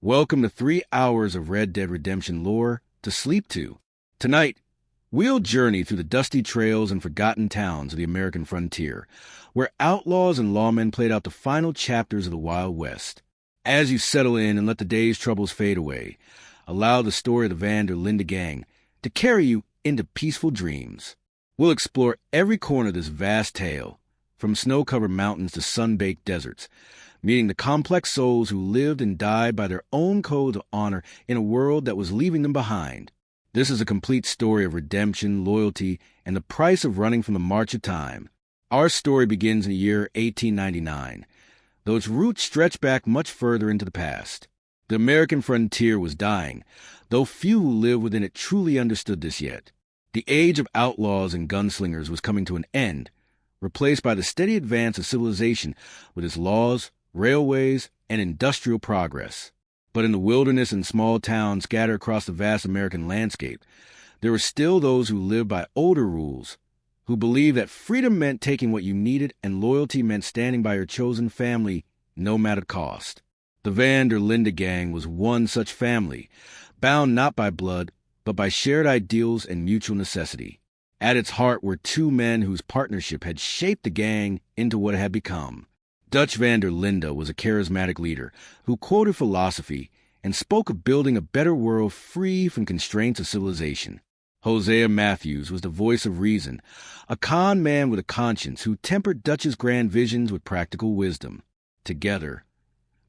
Welcome to 3 hours of Red Dead Redemption lore to sleep to. Tonight, we'll journey through the dusty trails and forgotten towns of the American frontier, where outlaws and lawmen played out the final chapters of the Wild West. As you settle in and let the day's troubles fade away, allow the story of the Van der Linde gang to carry you into peaceful dreams. We'll explore every corner of this vast tale, from snow-covered mountains to sun-baked deserts, meeting the complex souls who lived and died by their own code of honor in a world that was leaving them behind. This is a complete story of redemption, loyalty, and the price of running from the march of time. Our story begins in the year 1899, though its roots stretch back much further into the past. The American frontier was dying, though few who lived within it truly understood this yet. The age of outlaws and gunslingers was coming to an end, replaced by the steady advance of civilization with its laws, railways, and industrial progress. But in the wilderness and small towns scattered across the vast American landscape, there were still those who lived by older rules, who believed that freedom meant taking what you needed and loyalty meant standing by your chosen family no matter cost. The Van der Linde gang was one such family, bound not by blood, but by shared ideals and mutual necessity. At its heart were two men whose partnership had shaped the gang into what it had become. Dutch Van der Linde was a charismatic leader who quoted philosophy and spoke of building a better world free from constraints of civilization. Hosea Matthews was the voice of reason, a con man with a conscience who tempered Dutch's grand visions with practical wisdom. Together,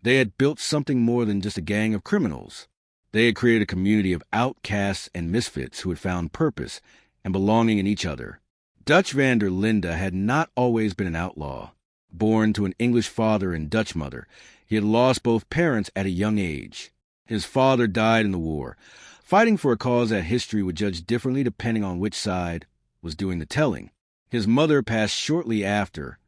they had built something more than just a gang of criminals. They had created a community of outcasts and misfits who had found purpose and belonging in each other. Dutch Van der Linde had not always been an outlaw. Born to an English father and Dutch mother, he had lost both parents at a young age. His father died in the war, fighting for a cause that history would judge differently depending on which side was doing the telling. His mother passed shortly after,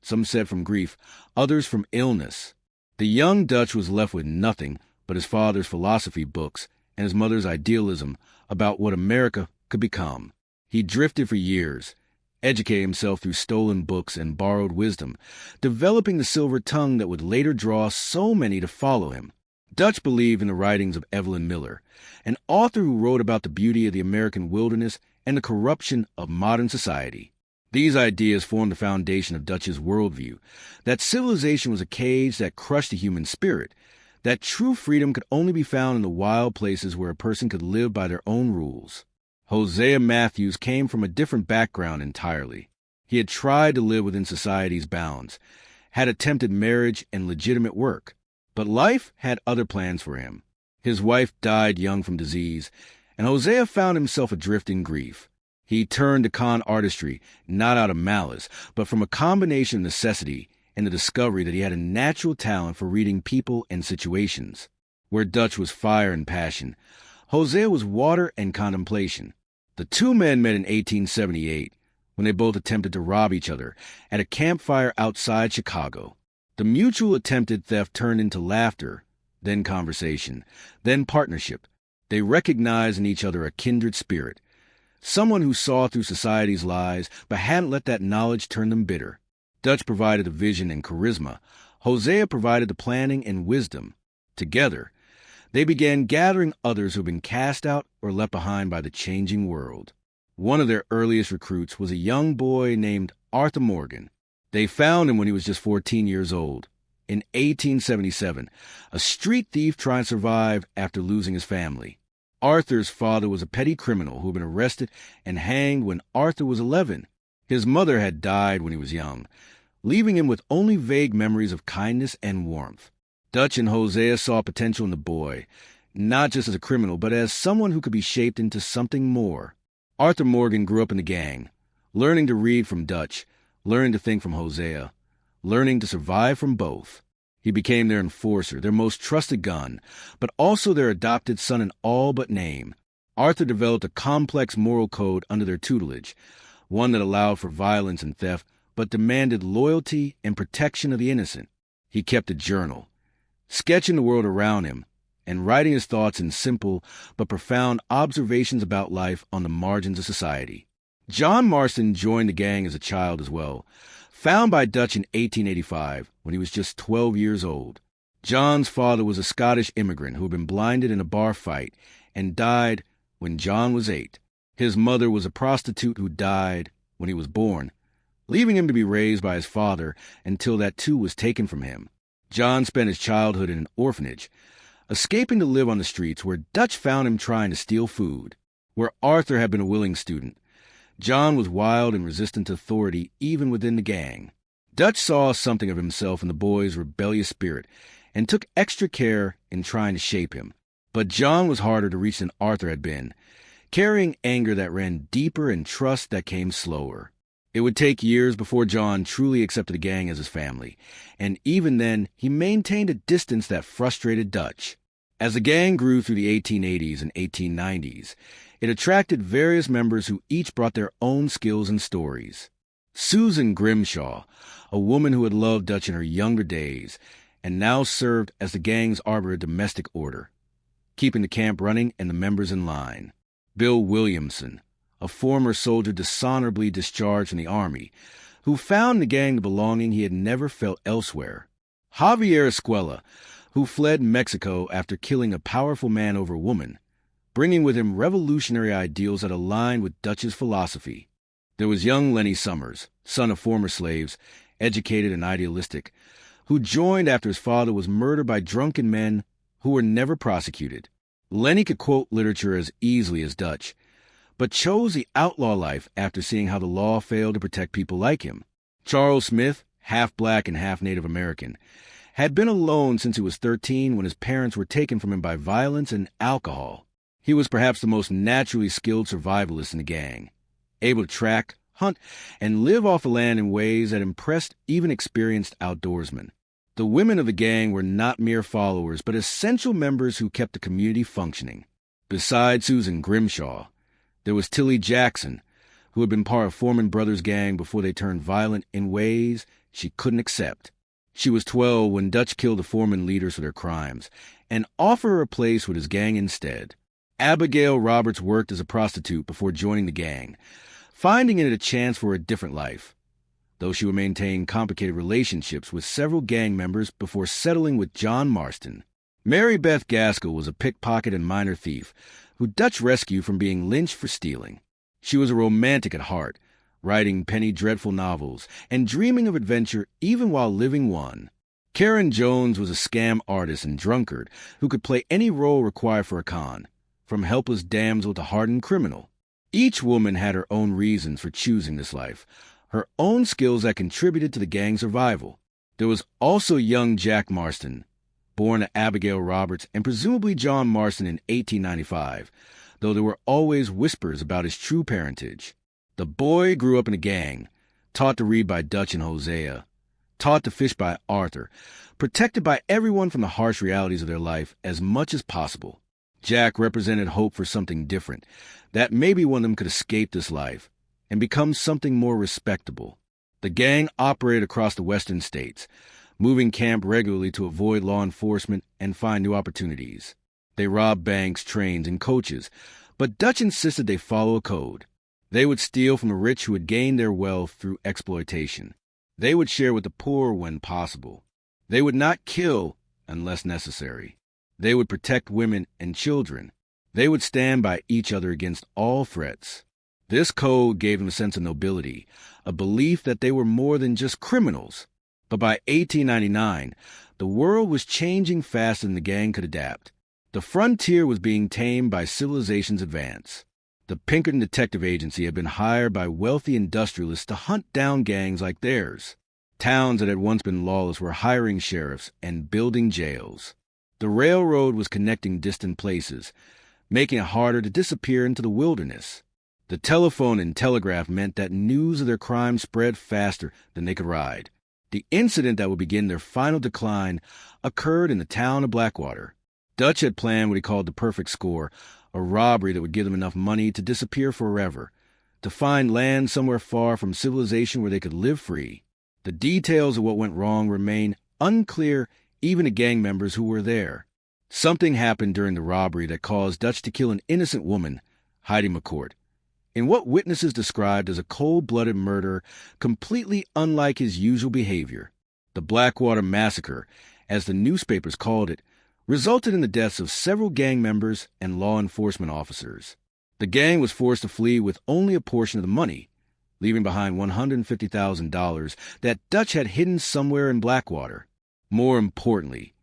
some said from grief, others from illness. The young Dutch was left with nothing but his father's philosophy books and his mother's idealism about what America could become. He drifted for years, educating himself through stolen books and borrowed wisdom, developing the silver tongue that would later draw so many to follow him. Dutch believed in the writings of Evelyn Miller, an author who wrote about the beauty of the American wilderness and the corruption of modern society. These ideas formed the foundation of Dutch's worldview, that civilization was a cage that crushed the human spirit, that true freedom could only be found in the wild places where a person could live by their own rules. Hosea Matthews came from a different background entirely. He had tried to live within society's bounds, had attempted marriage and legitimate work, but life had other plans for him. His wife died young from disease, and Hosea found himself adrift in grief. He turned to con artistry, not out of malice, but from a combination of necessity and the discovery that he had a natural talent for reading people and situations. Where Dutch was fire and passion, Hosea was water and contemplation. The two men met in 1878 when they both attempted to rob each other at a campfire outside Chicago. The mutual attempted theft turned into laughter, then conversation, then partnership. They recognized in each other a kindred spirit, someone who saw through society's lies but hadn't let that knowledge turn them bitter. Dutch provided the vision and charisma. Hosea provided the planning and wisdom. Together, they began gathering others who had been cast out or left behind by the changing world. One of their earliest recruits was a young boy named Arthur Morgan. They found him when he was just 14 years old. In 1877, a street thief tried to survive after losing his family. Arthur's father was a petty criminal who had been arrested and hanged when Arthur was 11. His mother had died when he was young, leaving him with only vague memories of kindness and warmth. Dutch and Hosea saw potential in the boy, not just as a criminal, but as someone who could be shaped into something more. Arthur Morgan grew up in the gang, learning to read from Dutch, learning to think from Hosea, learning to survive from both. He became their enforcer, their most trusted gun, but also their adopted son in all but name. Arthur developed a complex moral code under their tutelage, one that allowed for violence and theft, but demanded loyalty and protection of the innocent. He kept a journal, sketching the world around him and writing his thoughts in simple but profound observations about life on the margins of society. John Marston joined the gang as a child as well, found by Dutch in 1885 when he was just 12 years old. John's father was a Scottish immigrant who had been blinded in a bar fight and died when John was 8. His mother was a prostitute who died when he was born, leaving him to be raised by his father until that too was taken from him. John spent his childhood in an orphanage, escaping to live on the streets where Dutch found him trying to steal food. Where Arthur had been a willing student, John was wild and resistant to authority even within the gang. Dutch saw something of himself in the boy's rebellious spirit and took extra care in trying to shape him. But John was harder to reach than Arthur had been, carrying anger that ran deeper and trust that came slower. It would take years before John truly accepted the gang as his family, and even then, he maintained a distance that frustrated Dutch. As the gang grew through the 1880s and 1890s, it attracted various members who each brought their own skills and stories. Susan Grimshaw, a woman who had loved Dutch in her younger days, and now served as the gang's arbiter of domestic order, keeping the camp running and the members in line. Bill Williamson, a former soldier dishonorably discharged from the Army, who found in the gang the belonging he had never felt elsewhere. Javier Escuela, who fled Mexico after killing a powerful man over a woman, bringing with him revolutionary ideals that aligned with Dutch's philosophy. There was young Lenny Summers, son of former slaves, educated and idealistic, who joined after his father was murdered by drunken men who were never prosecuted. Lenny could quote literature as easily as Dutch, but chose the outlaw life after seeing how the law failed to protect people like him. Charles Smith, half black and half Native American, had been alone since he was 13 when his parents were taken from him by violence and alcohol. He was perhaps the most naturally skilled survivalist in the gang, able to track, hunt, and live off the land in ways that impressed even experienced outdoorsmen. The women of the gang were not mere followers, but essential members who kept the community functioning. Besides Susan Grimshaw, there was Tilly Jackson, who had been part of Foreman Brothers' gang before they turned violent in ways she couldn't accept. She was 12 when Dutch killed the Foreman leaders for their crimes and offered her a place with his gang instead. Abigail Roberts worked as a prostitute before joining the gang, finding in it a chance for a different life, though she would maintain complicated relationships with several gang members before settling with John Marston. Mary Beth Gaskell was a pickpocket and minor thief who Dutch rescued from being lynched for stealing. She was a romantic at heart, writing penny dreadful novels and dreaming of adventure even while living one. Karen Jones was a scam artist and drunkard who could play any role required for a con, from helpless damsel to hardened criminal. Each woman had her own reasons for choosing this life, her own skills that contributed to the gang's survival. There was also young Jack Marston, born to Abigail Roberts and presumably John Marston in 1895, though there were always whispers about his true parentage. The boy grew up in a gang, taught to read by Dutch and Hosea, taught to fish by Arthur, protected by everyone from the harsh realities of their life as much as possible. Jack represented hope for something different, that maybe one of them could escape this life and become something more respectable. The gang operated across the western states, moving camp regularly to avoid law enforcement and find new opportunities. They robbed banks, trains, and coaches, but Dutch insisted they follow a code. They would steal from the rich who had gained their wealth through exploitation. They would share with the poor when possible. They would not kill unless necessary. They would protect women and children. They would stand by each other against all threats. This code gave them a sense of nobility, a belief that they were more than just criminals. But by 1899, the world was changing faster than the gang could adapt. The frontier was being tamed by civilization's advance. The Pinkerton Detective Agency had been hired by wealthy industrialists to hunt down gangs like theirs. Towns that had once been lawless were hiring sheriffs and building jails. The railroad was connecting distant places, making it harder to disappear into the wilderness. The telephone and telegraph meant that news of their crime spread faster than they could ride. The incident that would begin their final decline occurred in the town of Blackwater. Dutch had planned what he called the perfect score, a robbery that would give them enough money to disappear forever, to find land somewhere far from civilization where they could live free. The details of what went wrong remain unclear even to gang members who were there. Something happened during the robbery that caused Dutch to kill an innocent woman, Heidi McCourt, in what witnesses described as a cold-blooded murder completely unlike his usual behavior. The Blackwater Massacre, as the newspapers called it, resulted in the deaths of several gang members and law enforcement officers. The gang was forced to flee with only a portion of the money, leaving behind $150,000 that Dutch had hidden somewhere in Blackwater. More importantly,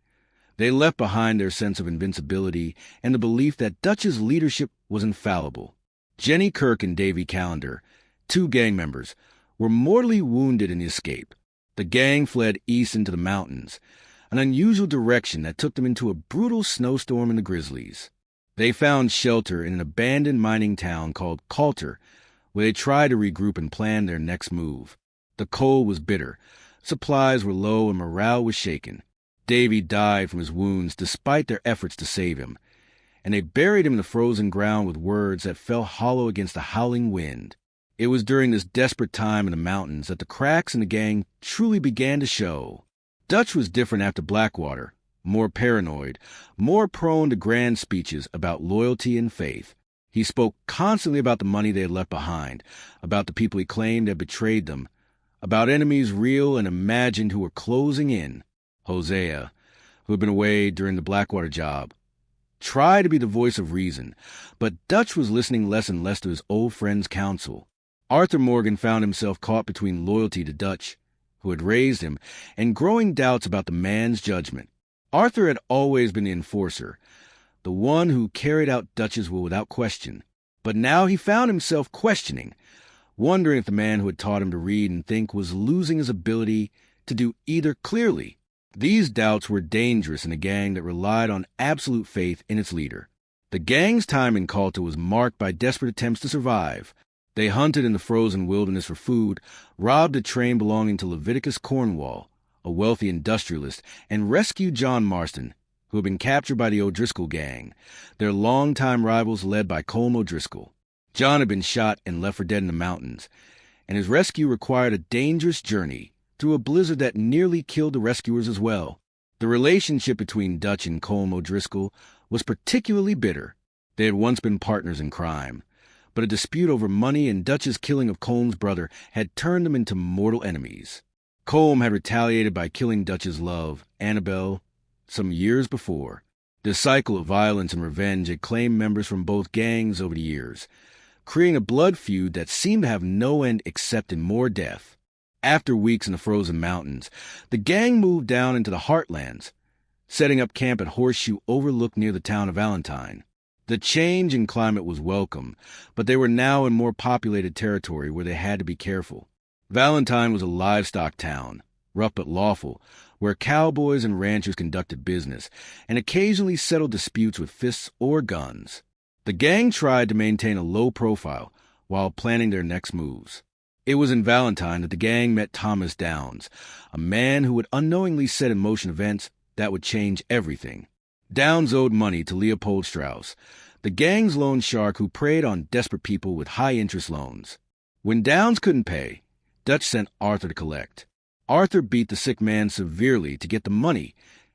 they left behind their sense of invincibility and the belief that Dutch's leadership was infallible. Jenny Kirk and Davy Callender, two gang members, were mortally wounded in the escape. The gang fled east into the mountains, an unusual direction that took them into a brutal snowstorm in the Grizzlies. They found shelter in an abandoned mining town called Coulter, where they tried to regroup and plan their next move. The cold was bitter, supplies were low, and morale was shaken. Davy died from his wounds despite their efforts to save him, and they buried him in the frozen ground with words that fell hollow against the howling wind. It was during this desperate time in the mountains that the cracks in the gang truly began to show. Dutch was different after Blackwater, more paranoid, more prone to grand speeches about loyalty and faith. He spoke constantly about the money they had left behind, about the people he claimed had betrayed them, about enemies real and imagined who were closing in. Hosea, who had been away during the Blackwater job, tried to be the voice of reason, but Dutch was listening less and less to his old friend's counsel. Arthur Morgan found himself caught between loyalty to Dutch, who had raised him, and growing doubts about the man's judgment. Arthur had always been the enforcer, the one who carried out Dutch's will without question. But now he found himself questioning, wondering if the man who had taught him to read and think was losing his ability to do either clearly. These doubts were dangerous in a gang that relied on absolute faith in its leader. The gang's time in Coulter was marked by desperate attempts to survive. They hunted in the frozen wilderness for food, robbed a train belonging to Leviticus Cornwall, a wealthy industrialist, and rescued John Marston, who had been captured by the O'Driscoll gang, their longtime rivals led by Colm O'Driscoll. John had been shot and left for dead in the mountains, and his rescue required a dangerous journey through a blizzard that nearly killed the rescuers as well. The relationship between Dutch and Colm O'Driscoll was particularly bitter. They had once been partners in crime, but a dispute over money and Dutch's killing of Colm's brother had turned them into mortal enemies. Colm had retaliated by killing Dutch's love, Annabelle, some years before. This cycle of violence and revenge had claimed members from both gangs over the years, creating a blood feud that seemed to have no end except in more death. After weeks in the frozen mountains, the gang moved down into the heartlands, setting up camp at Horseshoe Overlook near the town of Valentine. The change in climate was welcome, but they were now in more populated territory where they had to be careful. Valentine was a livestock town, rough but lawful, where cowboys and ranchers conducted business and occasionally settled disputes with fists or guns. The gang tried to maintain a low profile while planning their next moves. It was in Valentine that the gang met Thomas Downs, a man who would unknowingly set in motion events that would change everything. Downs owed money to Leopold Strauss, the gang's loan shark who preyed on desperate people with high-interest loans. When Downs couldn't pay, Dutch sent Arthur to collect. Arthur beat the sick man severely to get the money,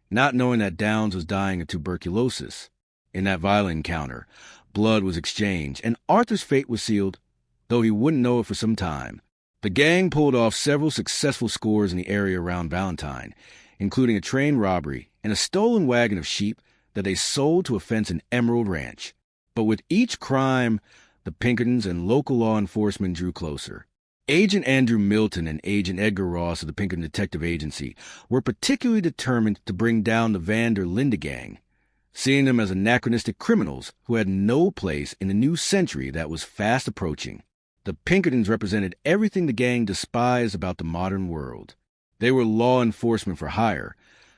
not knowing that Downs was dying of tuberculosis. In that violent encounter, blood was exchanged, and Arthur's fate was sealed, though he wouldn't know it for some time. The gang pulled off several successful scores in the area around Valentine, including a train robbery and a stolen wagon of sheep that they sold to a fence in Emerald Ranch. But with each crime, the Pinkertons and local law enforcement drew closer. Agent Andrew Milton and Agent Edgar Ross of the Pinkerton Detective Agency were particularly determined to bring down the Van der Linde gang, seeing them as anachronistic criminals who had no place in the new century that was fast approaching. The Pinkertons represented everything the gang despised about the modern world. They were law enforcement for hire,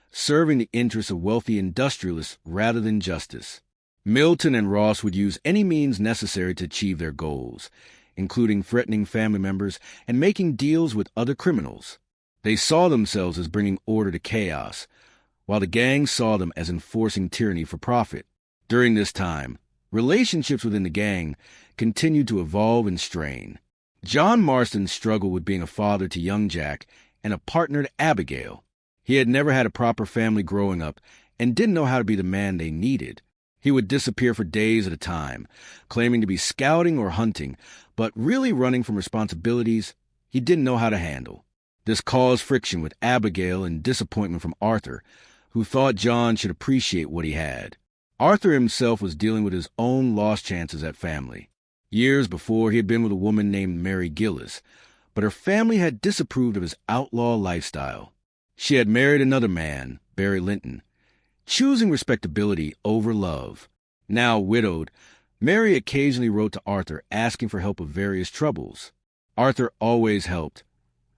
serving the interests of wealthy industrialists rather than justice. Milton and Ross would use any means necessary to achieve their goals, including threatening family members and making deals with other criminals. They saw themselves as bringing order to chaos, while the gang saw them as enforcing tyranny for profit. During this time, relationships within the gang continued to evolve and strain. John Marston struggled with being a father to young Jack and a partner to Abigail. He had never had a proper family growing up and didn't know how to be the man they needed. He would disappear for days at a time, claiming to be scouting or hunting, but really running from responsibilities he didn't know how to handle. This caused friction with Abigail and disappointment from Arthur, who thought John should appreciate what he had. Arthur himself was dealing with his own lost chances at family. Years before, he had been with a woman named Mary Gillis, but her family had disapproved of his outlaw lifestyle. She had married another man, Barry Linton, choosing respectability over love. Now widowed, Mary occasionally wrote to Arthur asking for help with various troubles. Arthur always helped,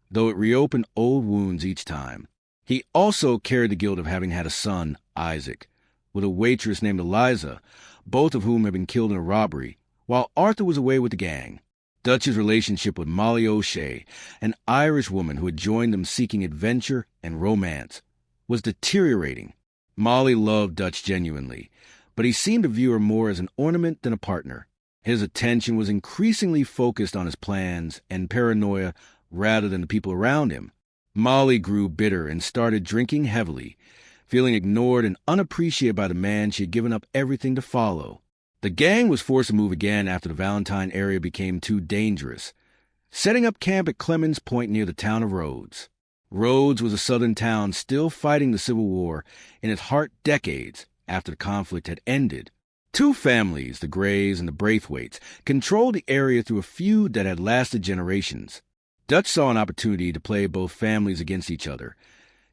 though it reopened old wounds each time. He also carried the guilt of having had a son, Isaac, with a waitress named Eliza, both of whom had been killed in a robbery, while Arthur was away with the gang. Dutch's relationship with Molly O'Shea, an Irish woman who had joined them seeking adventure and romance, was deteriorating. Molly loved Dutch genuinely, but he seemed to view her more as an ornament than a partner. His attention was increasingly focused on his plans and paranoia rather than the people around him. Molly grew bitter and started drinking heavily, feeling ignored and unappreciated by the man she had given up everything to follow. The gang was forced to move again after the Valentine area became too dangerous, setting up camp at Clemens Point near the town of Rhodes. Rhodes was a southern town still fighting the Civil War in its heart decades after the conflict had ended. Two families, the Grays and the Braithwaites, controlled the area through a feud that had lasted generations. Dutch saw an opportunity to play both families against each other,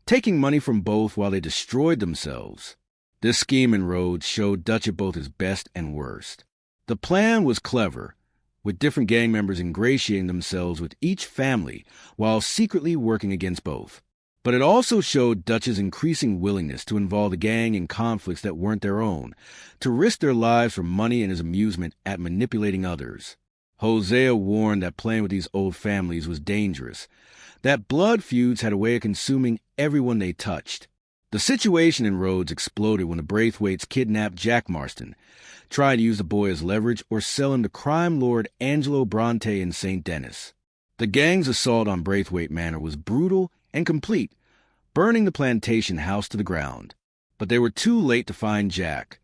taking money from both while they destroyed themselves. This scheme in Rhodes showed Dutch at both his best and worst. The plan was clever, with different gang members ingratiating themselves with each family while secretly working against both. But it also showed Dutch's increasing willingness to involve the gang in conflicts that weren't their own, to risk their lives for money and his amusement at manipulating others. Hosea warned that playing with these old families was dangerous, that blood feuds had a way of consuming everyone they touched. The situation in Rhodes exploded when the Braithwaites kidnapped Jack Marston, trying to use the boy as leverage or sell him to crime lord Angelo Bronte in St. Denis. The gang's assault on Braithwaite Manor was brutal and complete, burning the plantation house to the ground. But they were too late to find Jack,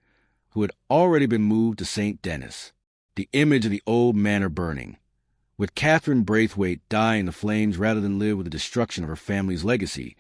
who had already been moved to St. Denis. The image of the old manor burning, with Catherine Braithwaite die in the flames rather than live with the destruction of her family's legacy,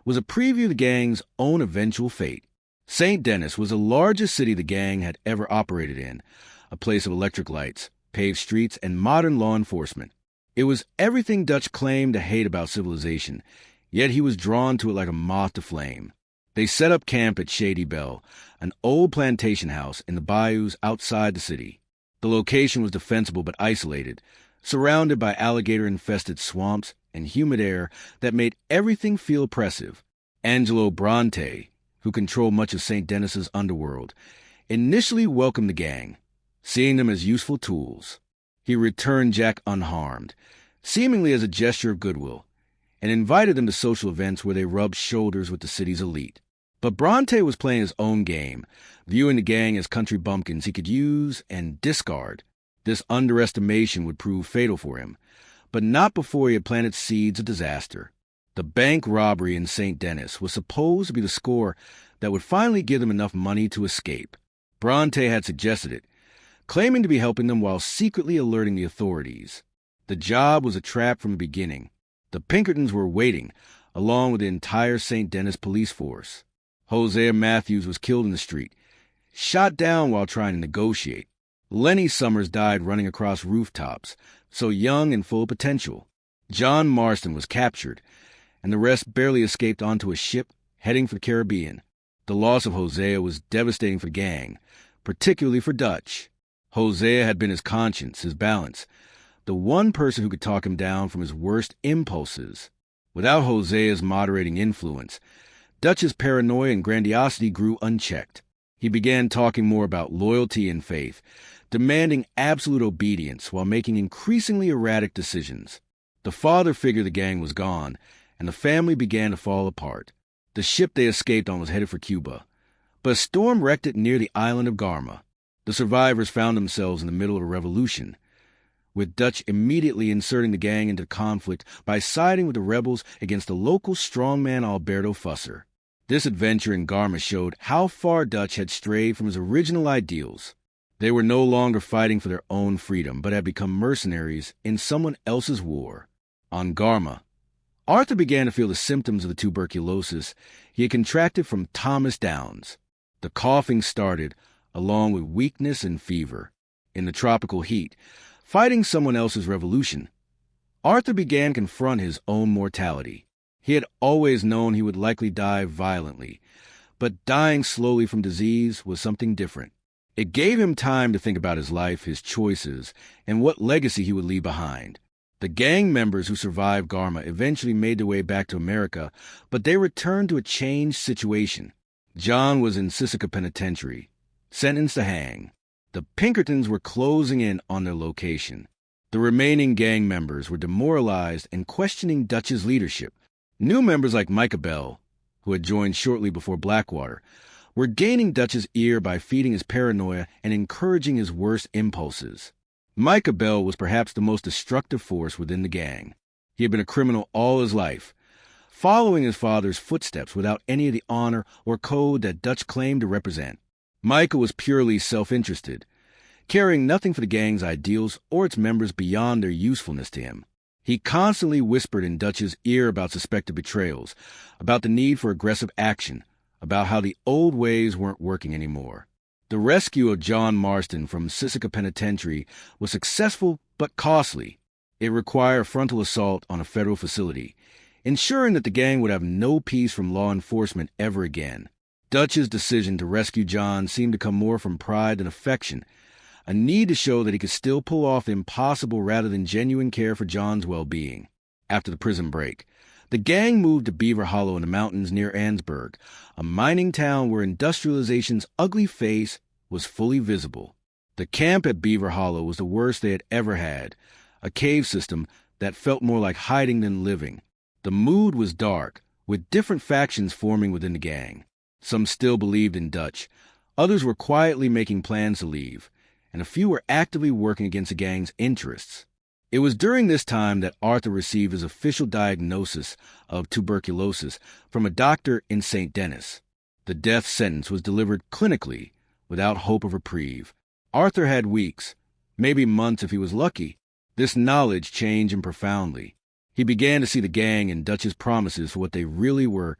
was a preview of the gang's own eventual fate. St. Denis was the largest city the gang had ever operated in, a place of electric lights, paved streets, and modern law enforcement. It was everything Dutch claimed to hate about civilization, yet he was drawn to it like a moth to flame. They set up camp at Shady Belle, an old plantation house in the bayous outside the city. The location was defensible but isolated, surrounded by alligator-infested swamps and humid air that made everything feel oppressive. Angelo Bronte, who controlled much of St. Denis's underworld, initially welcomed the gang, seeing them as useful tools. He returned Jack unharmed, seemingly as a gesture of goodwill, and invited them to social events where they rubbed shoulders with the city's elite. But Bronte was playing his own game, viewing the gang as country bumpkins he could use and discard. This underestimation would prove fatal for him, but not before he had planted seeds of disaster. The bank robbery in St. Denis was supposed to be the score that would finally give them enough money to escape. Bronte had suggested it, claiming to be helping them while secretly alerting the authorities. The job was a trap from the beginning. The Pinkertons were waiting, along with the entire St. Denis police force. Hosea Matthews was killed in the street, shot down while trying to negotiate. Lenny Summers died running across rooftops, so young and full of potential. John Marston was captured, and the rest barely escaped onto a ship heading for the Caribbean. The loss of Hosea was devastating for the gang, particularly for Dutch. Hosea had been his conscience, his balance, the one person who could talk him down from his worst impulses. Without Hosea's moderating influence, Dutch's paranoia and grandiosity grew unchecked. He began talking more about loyalty and faith, demanding absolute obedience while making increasingly erratic decisions. The father figure of the gang was gone, and the family began to fall apart. The ship they escaped on was headed for Cuba, but a storm wrecked it near the island of Garma. The survivors found themselves in the middle of a revolution, with Dutch immediately inserting the gang into the conflict by siding with the rebels against the local strongman Alberto Fusser. This adventure in Garma showed how far Dutch had strayed from his original ideals. They were no longer fighting for their own freedom, but had become mercenaries in someone else's war. On Garma, Arthur began to feel the symptoms of the tuberculosis he had contracted from Thomas Downs. The coughing started, along with weakness and fever. In the tropical heat, fighting someone else's revolution, Arthur began to confront his own mortality. He had always known he would likely die violently, but dying slowly from disease was something different. It gave him time to think about his life, his choices, and what legacy he would leave behind. The gang members who survived Garma eventually made their way back to America, but they returned to a changed situation. John was in Sisika Penitentiary, sentenced to hang. The Pinkertons were closing in on their location. The remaining gang members were demoralized and questioning Dutch's leadership. New members like Micah Bell, who had joined shortly before Blackwater, were gaining Dutch's ear by feeding his paranoia and encouraging his worst impulses. Micah Bell was perhaps the most destructive force within the gang. He had been a criminal all his life, following his father's footsteps without any of the honor or code that Dutch claimed to represent. Micah was purely self-interested, caring nothing for the gang's ideals or its members beyond their usefulness to him. He constantly whispered in Dutch's ear about suspected betrayals, about the need for aggressive action, about how the old ways weren't working anymore. The rescue of John Marston from Sisika Penitentiary was successful but costly. It required a frontal assault on a federal facility, ensuring that the gang would have no peace from law enforcement ever again. Dutch's decision to rescue John seemed to come more from pride than affection, a need to show that he could still pull off the impossible rather than genuine care for John's well-being. After the prison break, the gang moved to Beaver Hollow in the mountains near Annesburg, a mining town where industrialization's ugly face was fully visible. The camp at Beaver Hollow was the worst they had ever had, a cave system that felt more like hiding than living. The mood was dark, with different factions forming within the gang. Some still believed in Dutch, others were quietly making plans to leave, and a few were actively working against the gang's interests. It was during this time that Arthur received his official diagnosis of tuberculosis from a doctor in St. Denis. The death sentence was delivered clinically, without hope of reprieve. Arthur had weeks, maybe months if he was lucky. This knowledge changed him profoundly. He began to see the gang and Dutch's promises for what they really were,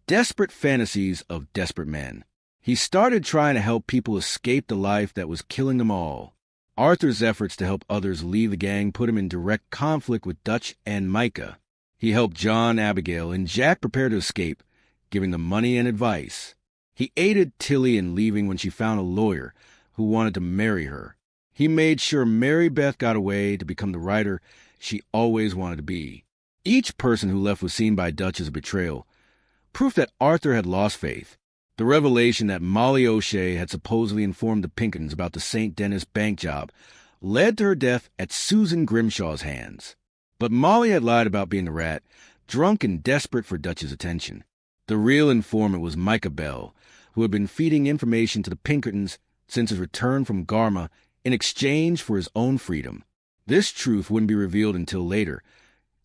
desperate fantasies of desperate men. He started trying to help people escape the life that was killing them all. Arthur's efforts to help others leave the gang put him in direct conflict with Dutch and Micah. He helped John, Abigail, and Jack prepare to escape, giving them money and advice. He aided Tilly in leaving when she found a lawyer who wanted to marry her. He made sure Mary Beth got away to become the writer she always wanted to be. Each person who left was seen by Dutch as a betrayal, proof that Arthur had lost faith. The revelation that Molly O'Shea had supposedly informed the Pinkertons about the St. Denis bank job led to her death at Susan Grimshaw's hands. But Molly had lied about being a rat, drunk and desperate for Dutch's attention. The real informant was Micah Bell, who had been feeding information to the Pinkertons since his return from Garma in exchange for his own freedom. This truth wouldn't be revealed until later,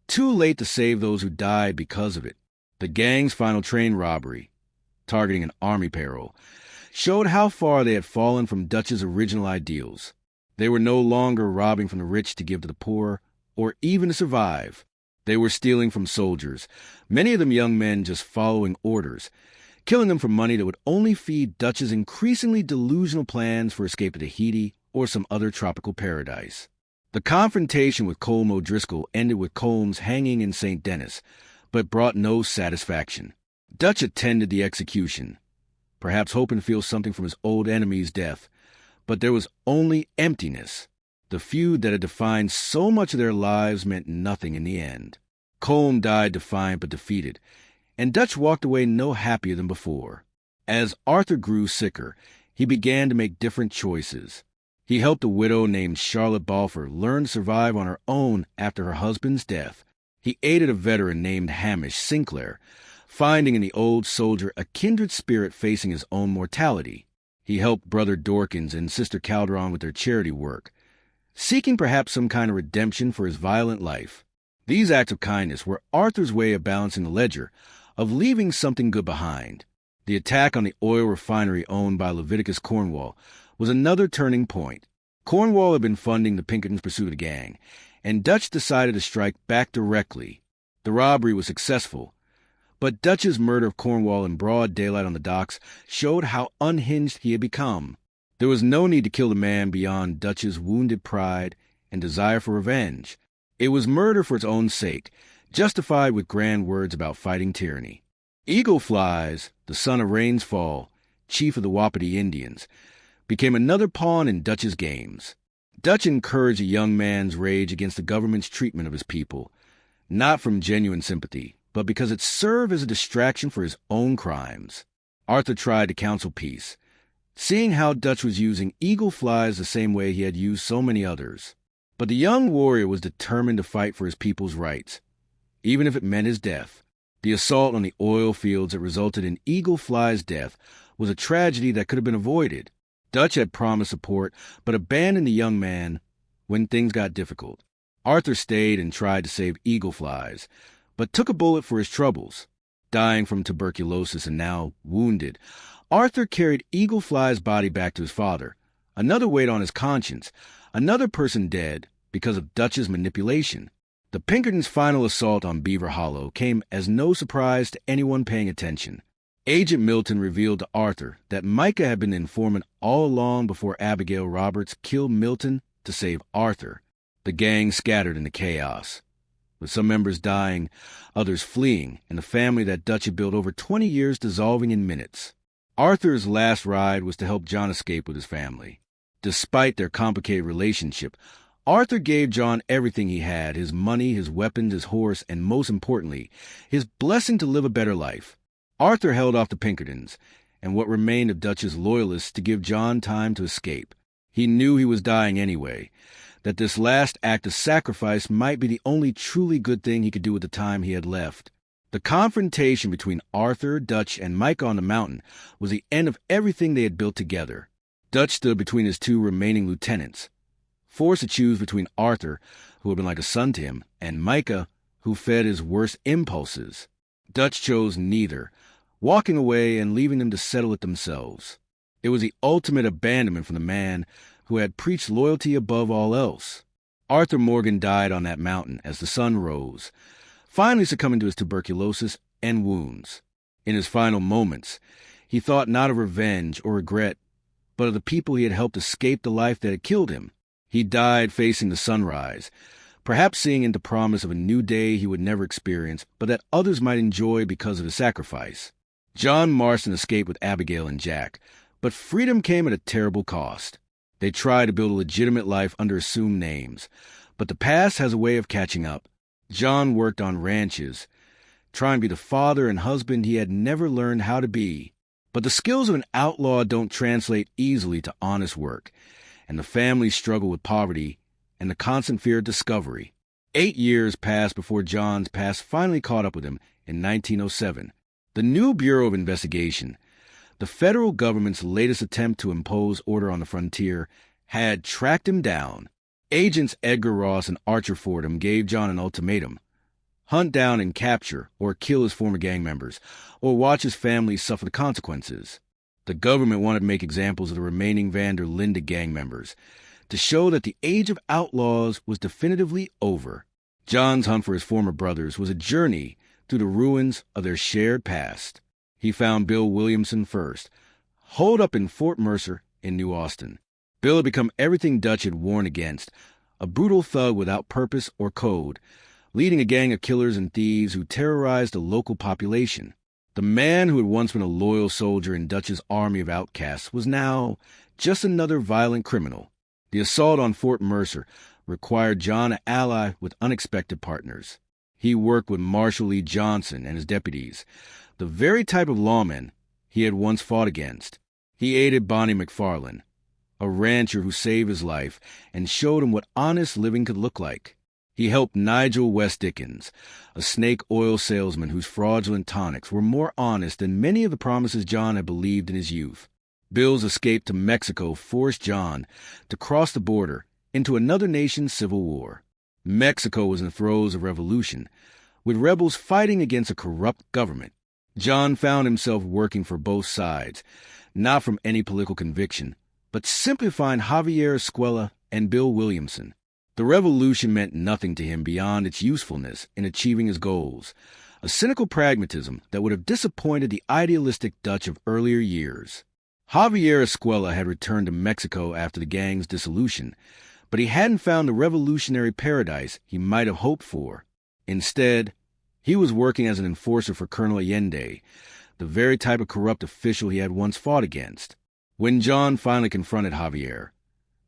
too late to save those who died because of it. The gang's final train robbery, targeting an army payroll, showed how far they had fallen from Dutch's original ideals. They were no longer robbing from the rich to give to the poor, or even to survive. They were stealing from soldiers, many of them young men just following orders, killing them for money that would only feed Dutch's increasingly delusional plans for escape to Tahiti or some other tropical paradise. The confrontation with Colm O'Driscoll ended with Colm's hanging in St. Denis, but brought no satisfaction. Dutch attended the execution, perhaps hoping to feel something from his old enemy's death, but there was only emptiness. The feud that had defined so much of their lives meant nothing in the end. Colm died defiant but defeated, and Dutch walked away no happier than before. As Arthur grew sicker, he began to make different choices. He helped a widow named Charlotte Balfour learn to survive on her own after her husband's death. He aided a veteran named Hamish Sinclair, finding in the old soldier a kindred spirit facing his own mortality. He helped Brother Dorkins and Sister Calderon with their charity work, seeking perhaps some kind of redemption for his violent life. These acts of kindness were Arthur's way of balancing the ledger, of leaving something good behind. The attack on the oil refinery owned by Leviticus Cornwall was another turning point. Cornwall had been funding the Pinkertons' pursuit of the gang, and Dutch decided to strike back directly. The robbery was successful, but Dutch's murder of Cornwall in broad daylight on the docks showed how unhinged he had become. There was no need to kill the man beyond Dutch's wounded pride and desire for revenge. It was murder for its own sake, justified with grand words about fighting tyranny. Eagle Flies, the son of Rains Fall, chief of the Wapiti Indians, became another pawn in Dutch's games. Dutch encouraged a young man's rage against the government's treatment of his people, not from genuine sympathy, but because it served as a distraction for his own crimes. Arthur tried to counsel peace, seeing how Dutch was using Eagle Flies the same way he had used so many others. But the young warrior was determined to fight for his people's rights, even if it meant his death. The assault on the oil fields that resulted in Eagle Fly's death was a tragedy that could have been avoided. Dutch had promised support, but abandoned the young man when things got difficult. Arthur stayed and tried to save Eagle Flies, but took a bullet for his troubles. Dying from tuberculosis and now wounded, Arthur carried Eagle Fly's body back to his father, another weight on his conscience, another person dead because of Dutch's manipulation. The Pinkertons' final assault on Beaver Hollow came as no surprise to anyone paying attention. Agent Milton revealed to Arthur that Micah had been the informant all along before Abigail Roberts killed Milton to save Arthur. The gang scattered in the chaos, with some members dying, others fleeing, and the family that Dutch had built over 20 years dissolving in minutes. Arthur's last ride was to help John escape with his family. Despite their complicated relationship, Arthur gave John everything he had, his money, his weapons, his horse, and most importantly, his blessing to live a better life. Arthur held off the Pinkertons and what remained of Dutch's loyalists to give John time to escape. He knew he was dying anyway, that this last act of sacrifice might be the only truly good thing he could do with the time he had left. The confrontation between Arthur, Dutch, and Micah on the mountain was the end of everything they had built together. Dutch stood between his two remaining lieutenants, forced to choose between Arthur, who had been like a son to him, and Micah, who fed his worst impulses. Dutch chose neither, walking away and leaving them to settle it themselves. It was the ultimate abandonment from the man who had preached loyalty above all else. Arthur Morgan died on that mountain as the sun rose, finally succumbing to his tuberculosis and wounds. In his final moments, he thought not of revenge or regret, but of the people he had helped escape the life that had killed him. He died facing the sunrise, perhaps seeing into promise of a new day he would never experience, but that others might enjoy because of his sacrifice. John Marston escaped with Abigail and Jack, but freedom came at a terrible cost. They tried to build a legitimate life under assumed names, but the past has a way of catching up. John worked on ranches, trying to be the father and husband he had never learned how to be. But the skills of an outlaw don't translate easily to honest work, and the family struggled with poverty and the constant fear of discovery. 8 years passed before John's past finally caught up with him in 1907. The new Bureau of Investigation, the federal government's latest attempt to impose order on the frontier, had tracked him down. Agents Edgar Ross and Archer Fordham gave John an ultimatum: hunt down and capture or kill his former gang members, or watch his family suffer the consequences. The government wanted to make examples of the remaining Van der Linde gang members, to show that the age of outlaws was definitively over. John's hunt for his former brothers was a journey through the ruins of their shared past. He found Bill Williamson first, holed up in Fort Mercer in New Austin. Bill had become everything Dutch had warned against, a brutal thug without purpose or code, leading a gang of killers and thieves who terrorized the local population. The man who had once been a loyal soldier in Dutch's army of outcasts was now just another violent criminal. The assault on Fort Mercer required John to ally with unexpected partners. He worked with Marshal Lee Johnson and his deputies, the very type of lawmen he had once fought against. He aided Bonnie McFarland, a rancher who saved his life and showed him what honest living could look like. He helped Nigel West Dickens, a snake oil salesman whose fraudulent tonics were more honest than many of the promises John had believed in his youth. Bill's escape to Mexico forced John to cross the border into another nation's civil war. Mexico was in the throes of revolution, with rebels fighting against a corrupt government. John found himself working for both sides, not from any political conviction, but simply to find Javier Escuela and Bill Williamson. The revolution meant nothing to him beyond its usefulness in achieving his goals, a cynical pragmatism that would have disappointed the idealistic Dutch of earlier years. Javier Escuela had returned to Mexico after the gang's dissolution, but he hadn't found the revolutionary paradise he might have hoped for. Instead, he was working as an enforcer for Colonel Allende, the very type of corrupt official he had once fought against. When John finally confronted Javier,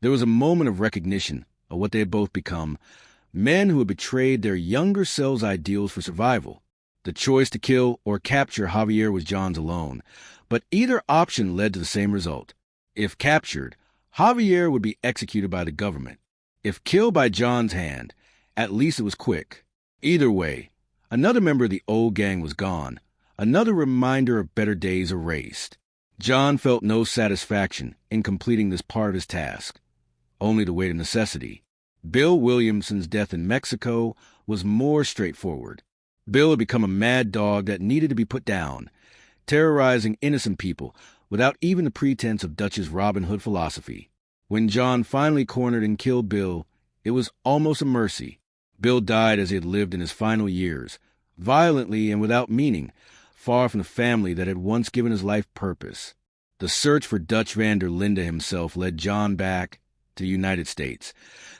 there was a moment of recognition of what they had both become, men who had betrayed their younger selves' ideals for survival. The choice to kill or capture Javier was John's alone, but either option led to the same result. If captured, Javier would be executed by the government. If killed by John's hand, at least it was quick. Either way, another member of the old gang was gone, another reminder of better days erased. John felt no satisfaction in completing this part of his task, only the weight of necessity. Bill Williamson's death in Mexico was more straightforward. Bill had become a mad dog that needed to be put down, terrorizing innocent people without even the pretense of Dutch's Robin Hood philosophy. When John finally cornered and killed Bill, it was almost a mercy. Bill died as he had lived in his final years, violently and without meaning, far from the family that had once given his life purpose. The search for Dutch van der Linde himself led John back to the United States,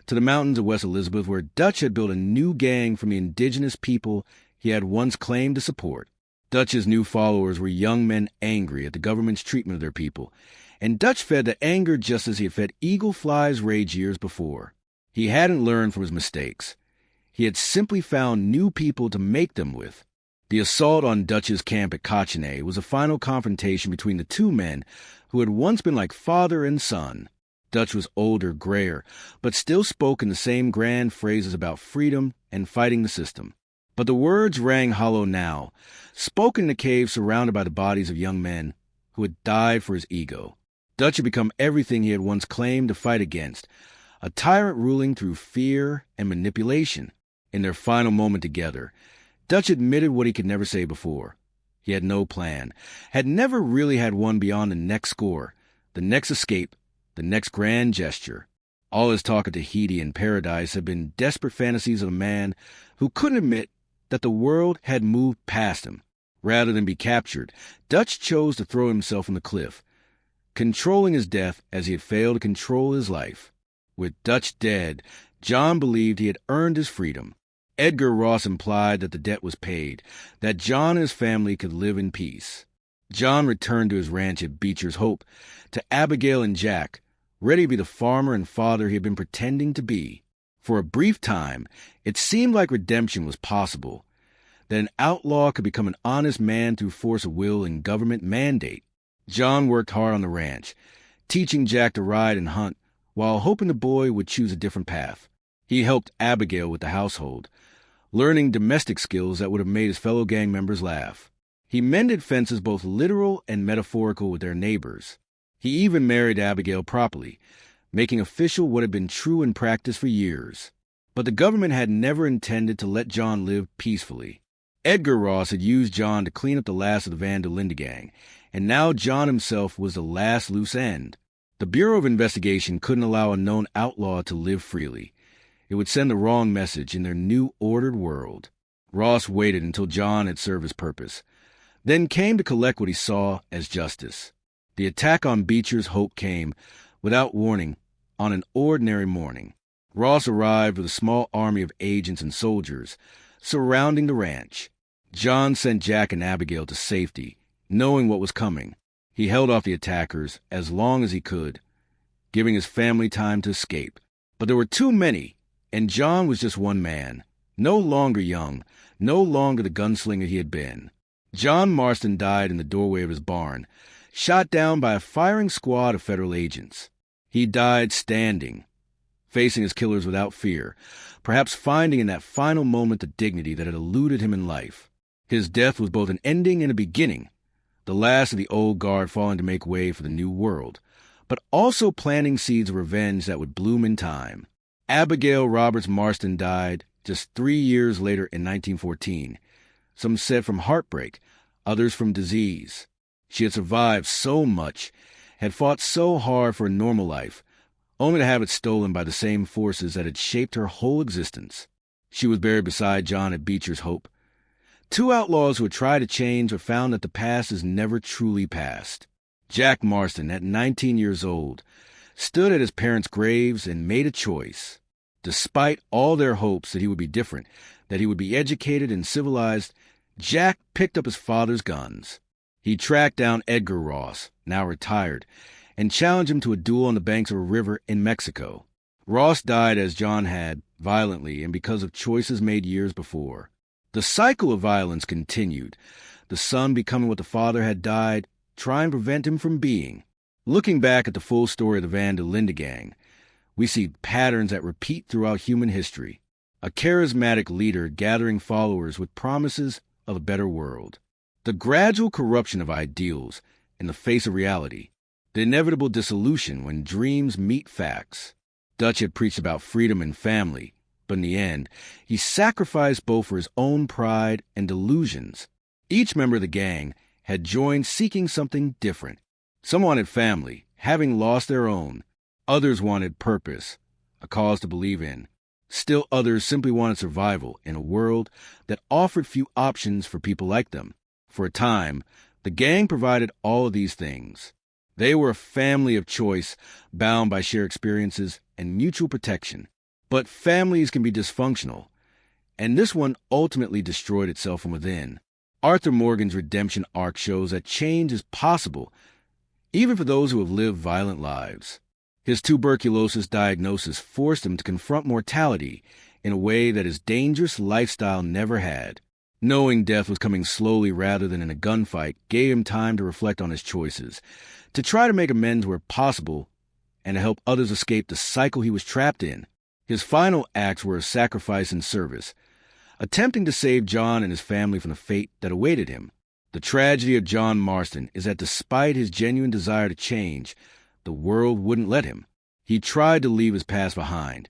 to the mountains of West Elizabeth, where Dutch had built a new gang from the indigenous people he had once claimed to support. Dutch's new followers were young men angry at the government's treatment of their people, and Dutch fed the anger just as he had fed Eagle Fly's rage years before. He hadn't learned from his mistakes. He had simply found new people to make them with. The assault on Dutch's camp at Cochinay was a final confrontation between the two men who had once been like father and son. Dutch was older, grayer, but still spoke in the same grand phrases about freedom and fighting the system. But the words rang hollow now, spoken in a cave surrounded by the bodies of young men who had died for his ego. Dutch had become everything he had once claimed to fight against, a tyrant ruling through fear and manipulation. In their final moment together, Dutch admitted what he could never say before. He had no plan, had never really had one beyond the next score, the next escape, the next grand gesture. All his talk of Tahiti and paradise had been desperate fantasies of a man who couldn't admit that the world had moved past him. Rather than be captured, Dutch chose to throw himself from the cliff, controlling his death as he had failed to control his life. With Dutch dead, John believed he had earned his freedom. Edgar Ross implied that the debt was paid, that John and his family could live in peace. John returned to his ranch at Beecher's Hope, to Abigail and Jack, ready to be the farmer and father he had been pretending to be. For a brief time, it seemed like redemption was possible, that an outlaw could become an honest man through force of will and government mandate. John worked hard on the ranch, teaching Jack to ride and hunt, while hoping the boy would choose a different path. He helped Abigail with the household, learning domestic skills that would have made his fellow gang members laugh. He mended fences both literal and metaphorical with their neighbors. He even married Abigail properly, making official what had been true in practice for years. But the government had never intended to let John live peacefully. Edgar Ross had used John to clean up the last of the Van der Linde gang, and now John himself was the last loose end. The Bureau of Investigation couldn't allow a known outlaw to live freely. It would send the wrong message in their new ordered world. Ross waited until John had served his purpose, then came to collect what he saw as justice. The attack on Beecher's Hope came, without warning, on an ordinary morning. Ross arrived with a small army of agents and soldiers surrounding the ranch. John sent Jack and Abigail to safety, knowing what was coming. He held off the attackers as long as he could, giving his family time to escape. But there were too many, and John was just one man, no longer young, no longer the gunslinger he had been. John Marston died in the doorway of his barn, shot down by a firing squad of federal agents. He died standing, facing his killers without fear, perhaps finding in that final moment the dignity that had eluded him in life. His death was both an ending and a beginning, the last of the old guard falling to make way for the new world, but also planting seeds of revenge that would bloom in time. Abigail Roberts Marston died just 3 years later in 1914. Some said from heartbreak, others from disease. She had survived so much, had fought so hard for a normal life, only to have it stolen by the same forces that had shaped her whole existence. She was buried beside John at Beecher's Hope. Two outlaws who had tried to change but found that the past is never truly past. Jack Marston, at 19 years old, stood at his parents' graves and made a choice. Despite all their hopes that he would be different, that he would be educated and civilized, Jack picked up his father's guns. He tracked down Edgar Ross, now retired, and challenged him to a duel on the banks of a river in Mexico. Ross died, as John had, violently and because of choices made years before. The cycle of violence continued, the son becoming what the father had died, trying to prevent him from being. Looking back at the full story of the Van der Linde gang, we see patterns that repeat throughout human history. A charismatic leader gathering followers with promises of a better world. The gradual corruption of ideals in the face of reality. The inevitable dissolution when dreams meet facts. Dutch had preached about freedom and family, but in the end, he sacrificed both for his own pride and delusions. Each member of the gang had joined seeking something different. Some wanted family, having lost their own. Others wanted purpose, a cause to believe in. Still others simply wanted survival in a world that offered few options for people like them. For a time, the gang provided all of these things. They were a family of choice, bound by shared experiences and mutual protection. But families can be dysfunctional, and this one ultimately destroyed itself from within. Arthur Morgan's redemption arc shows that change is possible, even for those who have lived violent lives. His tuberculosis diagnosis forced him to confront mortality in a way that his dangerous lifestyle never had. Knowing death was coming slowly rather than in a gunfight gave him time to reflect on his choices, to try to make amends where possible, and to help others escape the cycle he was trapped in. His final acts were of sacrifice and service, attempting to save John and his family from the fate that awaited him. The tragedy of John Marston is that despite his genuine desire to change, the world wouldn't let him. He tried to leave his past behind,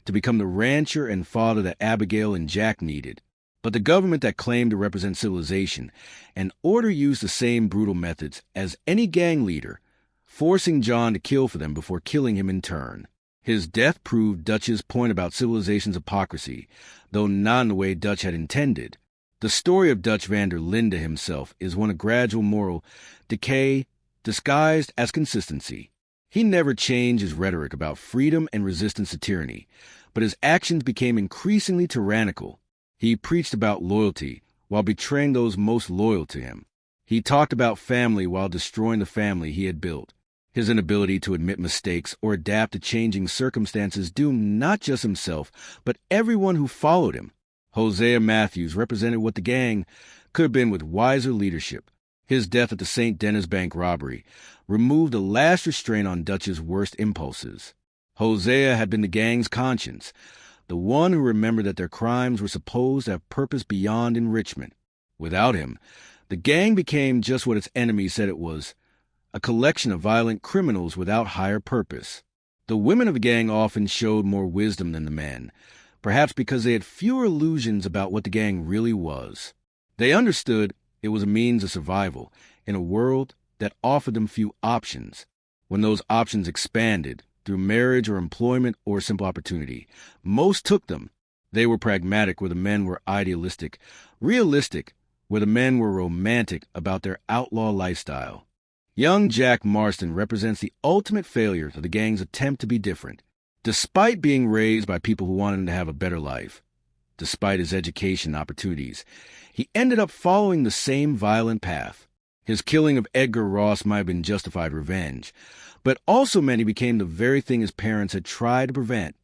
to become the rancher and father that Abigail and Jack needed. But the government that claimed to represent civilization and order used the same brutal methods as any gang leader, forcing John to kill for them before killing him in turn. His death proved Dutch's point about civilization's hypocrisy, though not in the way Dutch had intended. The story of Dutch van der Linde himself is one of gradual moral decay disguised as consistency. He never changed his rhetoric about freedom and resistance to tyranny, but his actions became increasingly tyrannical. He preached about loyalty while betraying those most loyal to him. He talked about family while destroying the family he had built. His inability to admit mistakes or adapt to changing circumstances doomed not just himself, but everyone who followed him. Hosea Matthews represented what the gang could have been with wiser leadership. His death at the St. Denis Bank robbery removed the last restraint on Dutch's worst impulses. Hosea had been the gang's conscience, the one who remembered that their crimes were supposed to have purpose beyond enrichment. Without him, the gang became just what its enemies said it was, a collection of violent criminals without higher purpose. The women of the gang often showed more wisdom than the men, perhaps because they had fewer illusions about what the gang really was. They understood it was a means of survival in a world that offered them few options. When those options expanded, through marriage or employment or simple opportunity, most took them. They were pragmatic where the men were idealistic, realistic where the men were romantic about their outlaw lifestyle. Young Jack Marston represents the ultimate failure of the gang's attempt to be different. Despite being raised by people who wanted him to have a better life, despite his education opportunities, he ended up following the same violent path. His killing of Edgar Ross might have been justified revenge, but also meant he became the very thing his parents had tried to prevent.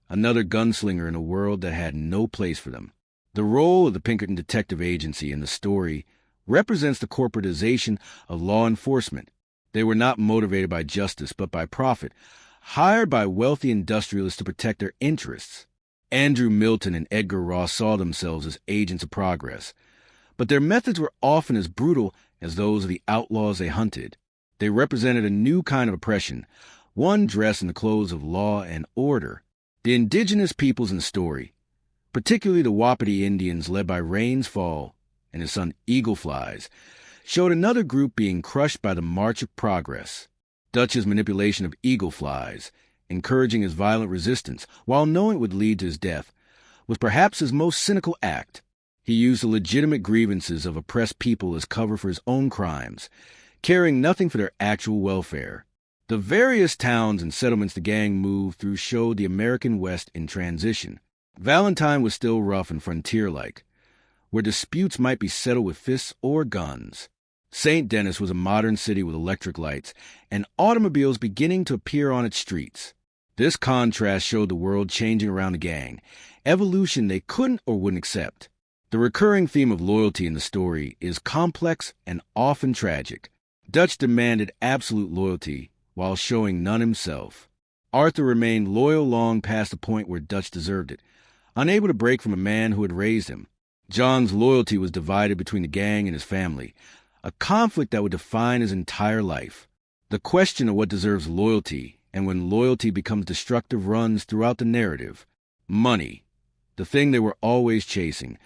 Another gunslinger in a world that had no place for them. The role of the Pinkerton Detective Agency in the story represents the corporatization of law enforcement. They were not motivated by justice, but by profit, hired by wealthy industrialists to protect their interests. Andrew Milton and Edgar Ross saw themselves as agents of progress, but their methods were often as brutal as those of the outlaws they hunted. They represented a new kind of oppression, one dressed in the clothes of law and order. The indigenous peoples in the story, particularly the Wapiti Indians led by Rains Fall and his son Eagle Flies, showed another group being crushed by the march of progress. Dutch's manipulation of Eagle Flies, encouraging his violent resistance while knowing it would lead to his death, was perhaps his most cynical act. He used the legitimate grievances of oppressed people as cover for his own crimes, caring nothing for their actual welfare. The various towns and settlements the gang moved through showed the American West in transition. Valentine was still rough and frontier-like, where disputes might be settled with fists or guns. St. Denis was a modern city with electric lights and automobiles beginning to appear on its streets. This contrast showed the world changing around the gang, evolution they couldn't or wouldn't accept. The recurring theme of loyalty in the story is complex and often tragic. Dutch demanded absolute loyalty while showing none himself. Arthur remained loyal long past the point where Dutch deserved it, unable to break from a man who had raised him. John's loyalty was divided between the gang and his family, a conflict that would define his entire life. The question of what deserves loyalty and when loyalty becomes destructive runs throughout the narrative. Money, the thing they were always chasing,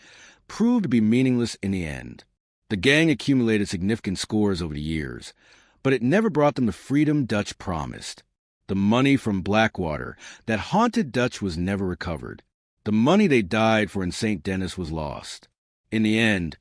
proved to be meaningless in the end. The gang accumulated significant scores over the years, but it never brought them the freedom Dutch promised. The money from Blackwater that haunted Dutch was never recovered. The money they died for in St. Denis was lost. In the end,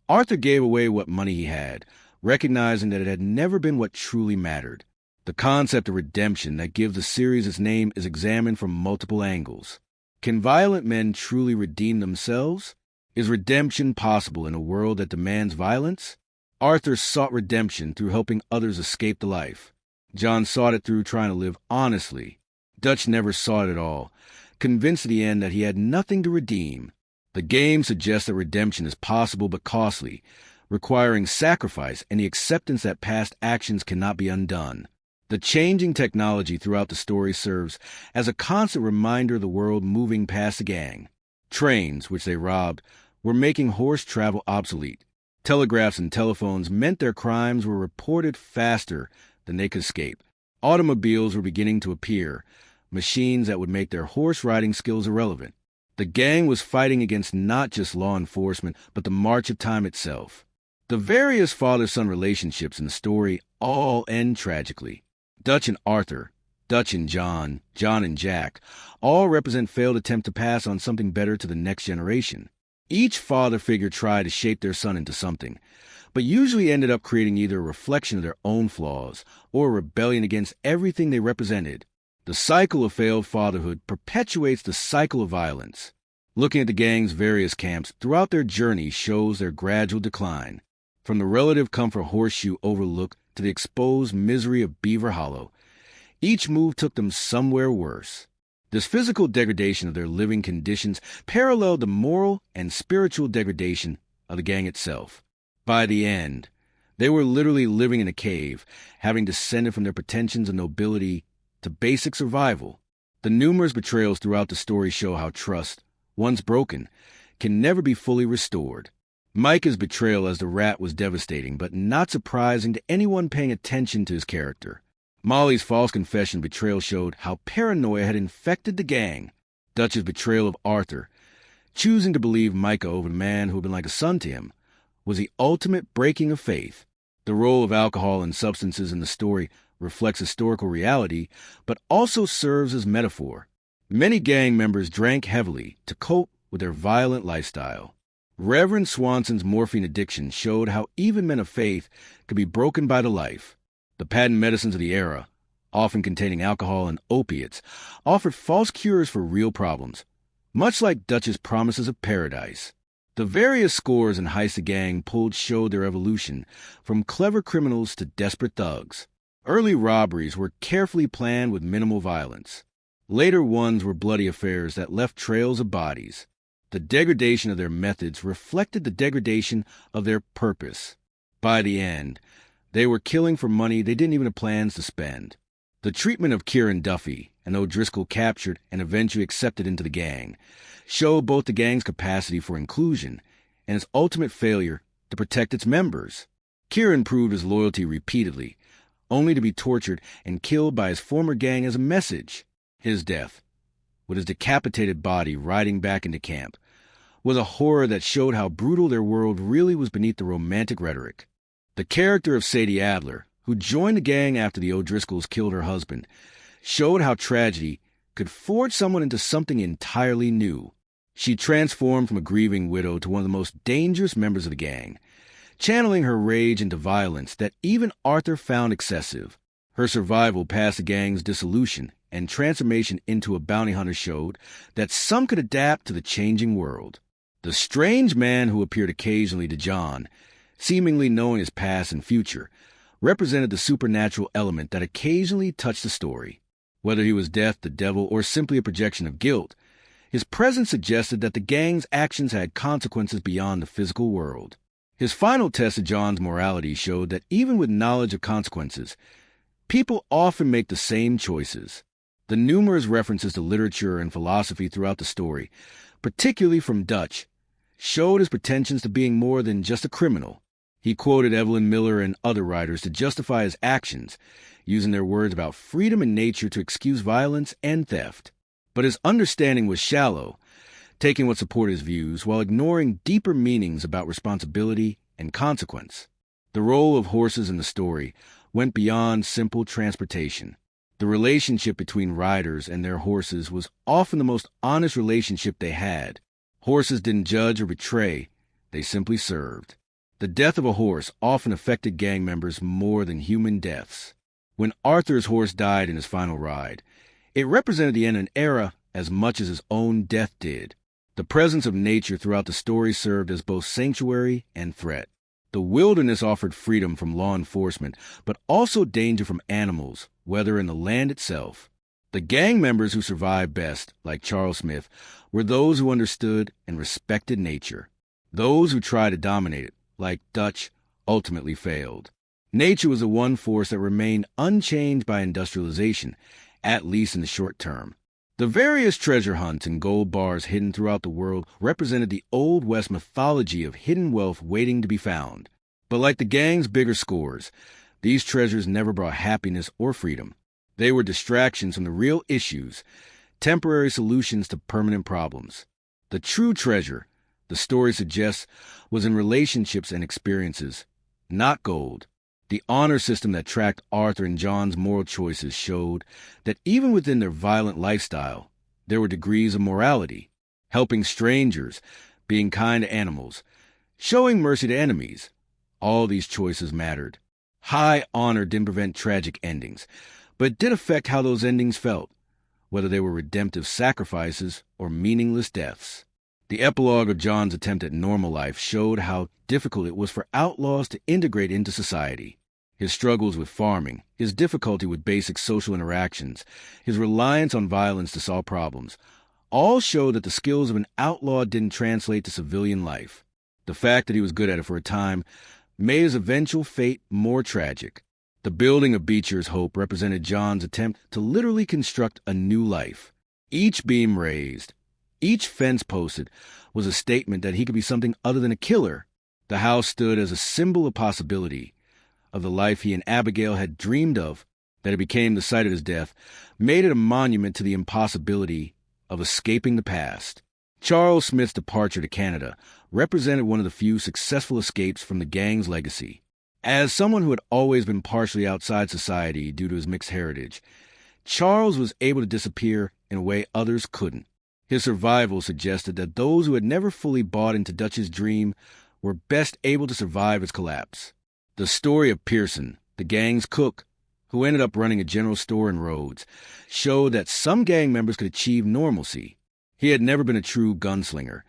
Arthur gave away what money he had, recognizing that it had never been what truly mattered. The concept of redemption that gives the series its name is examined from multiple angles. Can violent men truly redeem themselves? Is redemption possible in a world that demands violence? Arthur sought redemption through helping others escape the life. John sought it through trying to live honestly. Dutch never sought it at all, convinced at the end that he had nothing to redeem. The game suggests that redemption is possible but costly, requiring sacrifice and the acceptance that past actions cannot be undone. The changing technology throughout the story serves as a constant reminder of the world moving past the gang. Trains, which they robbed, were making horse travel obsolete. Telegraphs and telephones meant their crimes were reported faster than they could escape. Automobiles were beginning to appear, machines that would make their horse riding skills irrelevant. The gang was fighting against not just law enforcement, but the march of time itself. The various father-son relationships in the story all end tragically. Dutch and Arthur, Dutch and John, John and Jack, all represent failed attempts to pass on something better to the next generation. Each father figure tried to shape their son into something, but usually ended up creating either a reflection of their own flaws or a rebellion against everything they represented. The cycle of failed fatherhood perpetuates the cycle of violence. Looking at the gang's various camps throughout their journey shows their gradual decline. From the relative comfort of Horseshoe Overlook to the exposed misery of Beaver Hollow, each move took them somewhere worse. This physical degradation of their living conditions paralleled the moral and spiritual degradation of the gang itself. By the end, they were literally living in a cave, having descended from their pretensions of nobility to basic survival. The numerous betrayals throughout the story show how trust, once broken, can never be fully restored. Micah's betrayal as the rat was devastating, but not surprising to anyone paying attention to his character. Molly's false confession betrayal showed how paranoia had infected the gang. Dutch's betrayal of Arthur, choosing to believe Micah over the man who had been like a son to him, was the ultimate breaking of faith. The role of alcohol and substances in the story reflects historical reality, but also serves as metaphor. Many gang members drank heavily to cope with their violent lifestyle. Reverend Swanson's morphine addiction showed how even men of faith could be broken by the life. The patent medicines of the era, often containing alcohol and opiates, offered false cures for real problems, much like Dutch's promises of paradise. The various scores and heists the gang pulled showed their evolution, from clever criminals to desperate thugs. Early robberies were carefully planned with minimal violence. Later ones were bloody affairs that left trails of bodies. The degradation of their methods reflected the degradation of their purpose. By the end, they were killing for money they didn't even have plans to spend. The treatment of Kieran Duffy, and O'Driscoll captured and eventually accepted into the gang, showed both the gang's capacity for inclusion and its ultimate failure to protect its members. Kieran proved his loyalty repeatedly, only to be tortured and killed by his former gang as a message. His death, with his decapitated body riding back into camp, was a horror that showed how brutal their world really was beneath the romantic rhetoric. The character of Sadie Adler, who joined the gang after the O'Driscolls killed her husband, showed how tragedy could forge someone into something entirely new. She transformed from a grieving widow to one of the most dangerous members of the gang, channeling her rage into violence that even Arthur found excessive. Her survival past the gang's dissolution and transformation into a bounty hunter showed that some could adapt to the changing world. The strange man who appeared occasionally to John, seemingly knowing his past and future, represented the supernatural element that occasionally touched the story. Whether he was death, the devil, or simply a projection of guilt, his presence suggested that the gang's actions had consequences beyond the physical world. His final test of John's morality showed that even with knowledge of consequences, people often make the same choices. The numerous references to literature and philosophy throughout the story, particularly from Dutch, showed his pretensions to being more than just a criminal. He quoted Evelyn Miller and other writers to justify his actions, using their words about freedom and nature to excuse violence and theft. But his understanding was shallow, taking what supported his views while ignoring deeper meanings about responsibility and consequence. The role of horses in the story went beyond simple transportation. The relationship between riders and their horses was often the most honest relationship they had. Horses didn't judge or betray, they simply served. The death of a horse often affected gang members more than human deaths. When Arthur's horse died in his final ride, it represented the end of an era as much as his own death did. The presence of nature throughout the story served as both sanctuary and threat. The wilderness offered freedom from law enforcement, but also danger from animals, whether in the land itself. The gang members who survived best, like Charles Smith, were those who understood and respected nature. Those who tried to dominate it, like Dutch, ultimately failed. Nature was the one force that remained unchanged by industrialization, at least in the short term. The various treasure hunts and gold bars hidden throughout the world represented the Old West mythology of hidden wealth waiting to be found. But like the gang's bigger scores, these treasures never brought happiness or freedom. They were distractions from the real issues, temporary solutions to permanent problems. The true treasure, the story suggests, was in relationships and experiences, not gold. The honor system that tracked Arthur and John's moral choices showed that even within their violent lifestyle, there were degrees of morality, helping strangers, being kind to animals, showing mercy to enemies. All these choices mattered. High honor didn't prevent tragic endings, but it did affect how those endings felt, whether they were redemptive sacrifices or meaningless deaths. The epilogue of John's attempt at normal life showed how difficult it was for outlaws to integrate into society. His struggles with farming, his difficulty with basic social interactions, his reliance on violence to solve problems, all showed that the skills of an outlaw didn't translate to civilian life. The fact that he was good at it for a time made his eventual fate more tragic. The building of Beecher's hope represented John's attempt to literally construct a new life. Each beam raised, each fence posted, was a statement that he could be something other than a killer. The house stood as a symbol of possibility, of the life he and Abigail had dreamed of. That it became the site of his death made it a monument to the impossibility of escaping the past. Charles Smith's departure to Canada represented one of the few successful escapes from the gang's legacy. As someone who had always been partially outside society due to his mixed heritage, Charles was able to disappear in a way others couldn't. His survival suggested that those who had never fully bought into Dutch's dream were best able to survive its collapse. The story of Pearson, the gang's cook, who ended up running a general store in Rhodes, showed that some gang members could achieve normalcy. He had never been a true gunslinger,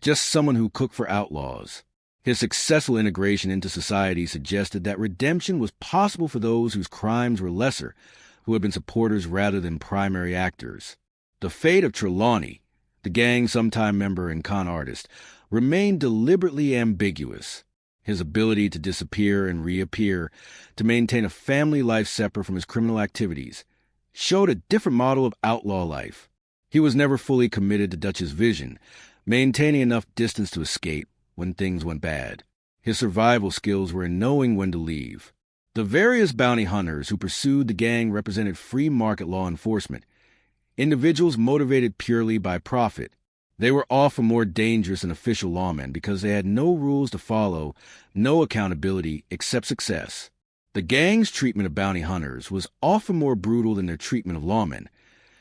just someone who cooked for outlaws. His successful integration into society suggested that redemption was possible for those whose crimes were lesser, who had been supporters rather than primary actors. The fate of Trelawney, the gang's sometime member and con artist, remained deliberately ambiguous. His ability to disappear and reappear, to maintain a family life separate from his criminal activities, showed a different model of outlaw life. He was never fully committed to Dutch's vision, maintaining enough distance to escape when things went bad. His survival skills were in knowing when to leave. The various bounty hunters who pursued the gang represented free market law enforcement, individuals motivated purely by profit. They were often more dangerous than official lawmen because they had no rules to follow, no accountability except success. The gang's treatment of bounty hunters was often more brutal than their treatment of lawmen,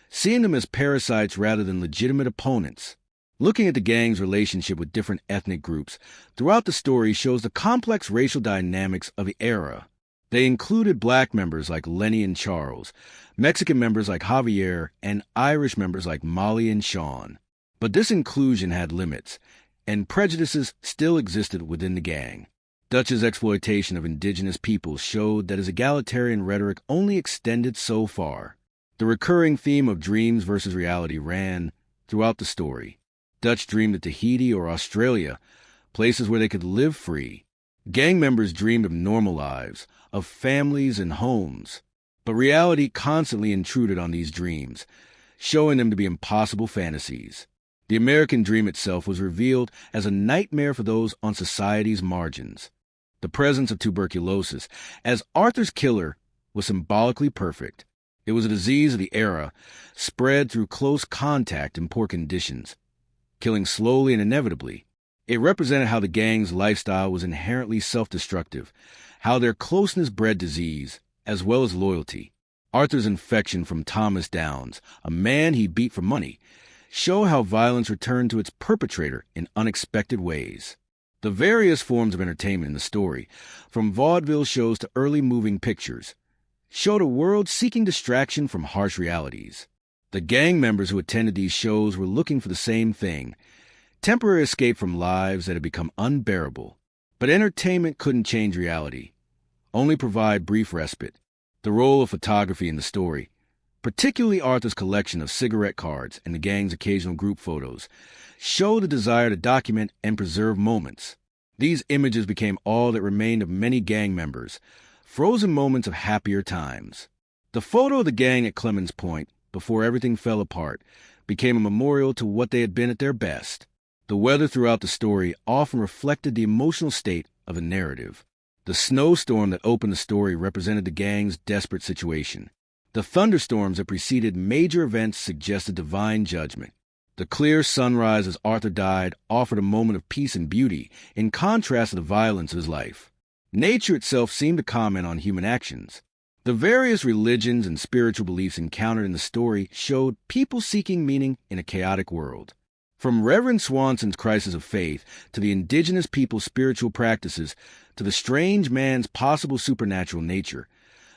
seeing them as parasites rather than legitimate opponents. Looking at the gang's relationship with different ethnic groups throughout the story shows the complex racial dynamics of the era. They included black members like Lenny and Charles, Mexican members like Javier, and Irish members like Molly and Sean. But this inclusion had limits, and prejudices still existed within the gang. Dutch's exploitation of indigenous peoples showed that his egalitarian rhetoric only extended so far. The recurring theme of dreams versus reality ran throughout the story. Dutch dreamed of Tahiti or Australia, places where they could live free. Gang members dreamed of normal lives, of families and homes. But reality constantly intruded on these dreams, showing them to be impossible fantasies. The American dream itself was revealed as a nightmare for those on society's margins. The presence of tuberculosis, as Arthur's killer, was symbolically perfect. It was a disease of the era, spread through close contact in poor conditions, killing slowly and inevitably. It represented how the gang's lifestyle was inherently self-destructive, how their closeness bred disease, as well as loyalty. Arthur's infection from Thomas Downs, a man he beat for money, show how violence returned to its perpetrator in unexpected ways. The various forms of entertainment in the story, from vaudeville shows to early moving pictures, showed a world seeking distraction from harsh realities. The gang members who attended these shows were looking for the same thing, temporary escape from lives that had become unbearable. But entertainment couldn't change reality, only provide brief respite. The role of photography in the story, particularly Arthur's collection of cigarette cards and the gang's occasional group photos, show the desire to document and preserve moments. These images became all that remained of many gang members, frozen moments of happier times. The photo of the gang at Clemens Point, before everything fell apart, became a memorial to what they had been at their best. The weather throughout the story often reflected the emotional state of the narrative. The snowstorm that opened the story represented the gang's desperate situation. The thunderstorms that preceded major events suggested divine judgment. The clear sunrise as Arthur died offered a moment of peace and beauty, in contrast to the violence of his life. Nature itself seemed to comment on human actions. The various religions and spiritual beliefs encountered in the story showed people seeking meaning in a chaotic world. From Reverend Swanson's crisis of faith to the indigenous people's spiritual practices to the strange man's possible supernatural nature,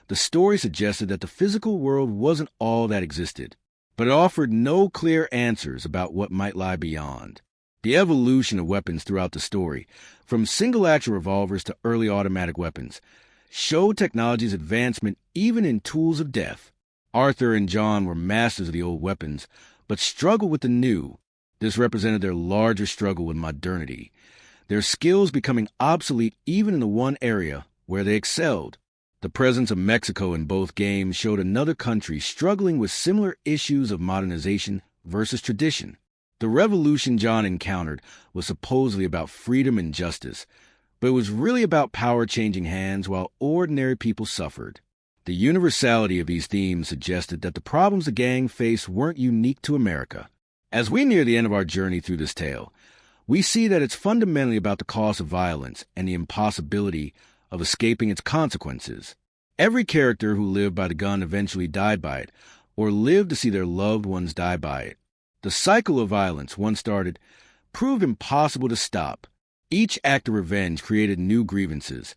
the story suggested that the physical world wasn't all that existed, but it offered no clear answers about what might lie beyond. The evolution of weapons throughout the story, from single-action revolvers to early automatic weapons, showed technology's advancement even in tools of death. Arthur and John were masters of the old weapons, but struggled with the new. This represented their larger struggle with modernity, their skills becoming obsolete even in the one area where they excelled. The presence of Mexico in both games showed another country struggling with similar issues of modernization versus tradition. The revolution John encountered was supposedly about freedom and justice, but it was really about power changing hands while ordinary people suffered. The universality of these themes suggested that the problems the gang faced weren't unique to America. As we near the end of our journey through this tale, we see that it's fundamentally about the cost of violence and the impossibility of escaping its consequences. Every character who lived by the gun eventually died by it, or lived to see their loved ones die by it. The cycle of violence, once started, proved impossible to stop. Each act of revenge created new grievances.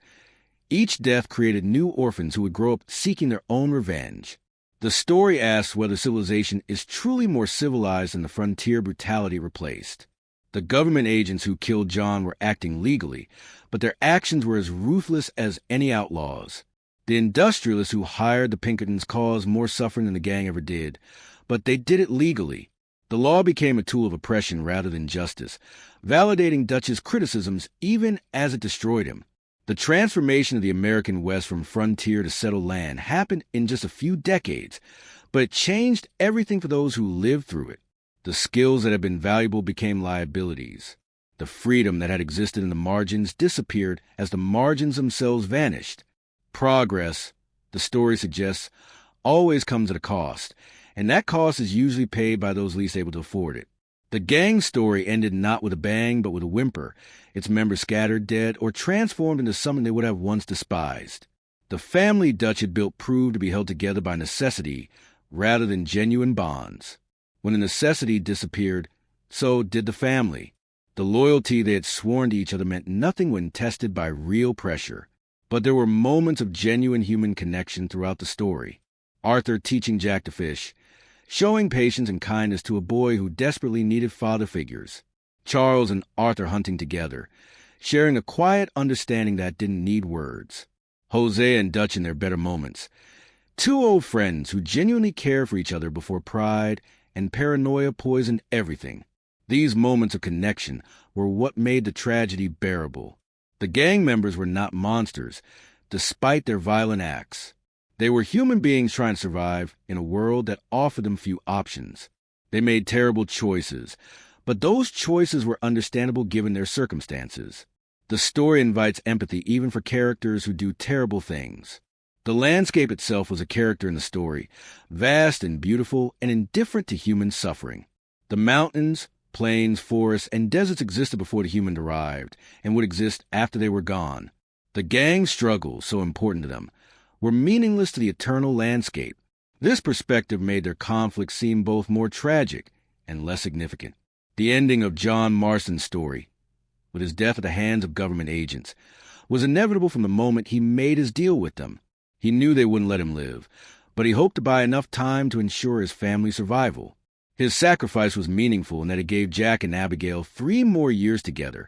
Each death created new orphans who would grow up seeking their own revenge. The story asks whether civilization is truly more civilized than the frontier brutality it replaced. The government agents who killed John were acting legally, but their actions were as ruthless as any outlaws. The industrialists who hired the Pinkertons caused more suffering than the gang ever did, but they did it legally. The law became a tool of oppression rather than justice, validating Dutch's criticisms even as it destroyed him. The transformation of the American West from frontier to settled land happened in just a few decades, but it changed everything for those who lived through it. The skills that had been valuable became liabilities. The freedom that had existed in the margins disappeared as the margins themselves vanished. Progress, the story suggests, always comes at a cost, and that cost is usually paid by those least able to afford it. The gang story ended not with a bang, but with a whimper, its members scattered, dead, or transformed into something they would have once despised. The family Dutch had built proved to be held together by necessity rather than genuine bonds. When the necessity disappeared, so did the family. The loyalty they had sworn to each other meant nothing when tested by real pressure. But there were moments of genuine human connection throughout the story. Arthur teaching Jack to fish, showing patience and kindness to a boy who desperately needed father figures. Charles and Arthur hunting together, sharing a quiet understanding that didn't need words. Hosea and Dutch in their better moments. Two old friends who genuinely cared for each other before pride and paranoia poisoned everything. These moments of connection were what made the tragedy bearable. The gang members were not monsters, despite their violent acts. They were human beings trying to survive in a world that offered them few options. They made terrible choices, but those choices were understandable given their circumstances. The story invites empathy even for characters who do terrible things. The landscape itself was a character in the story, vast and beautiful and indifferent to human suffering. The mountains, plains, forests, and deserts existed before the human arrived, and would exist after they were gone. The gang's struggles, so important to them, were meaningless to the eternal landscape. This perspective made their conflict seem both more tragic and less significant. The ending of John Marston's story, with his death at the hands of government agents, was inevitable from the moment he made his deal with them. He knew they wouldn't let him live, but he hoped to buy enough time to ensure his family's survival. His sacrifice was meaningful in that it gave Jack and Abigail 3 more years together,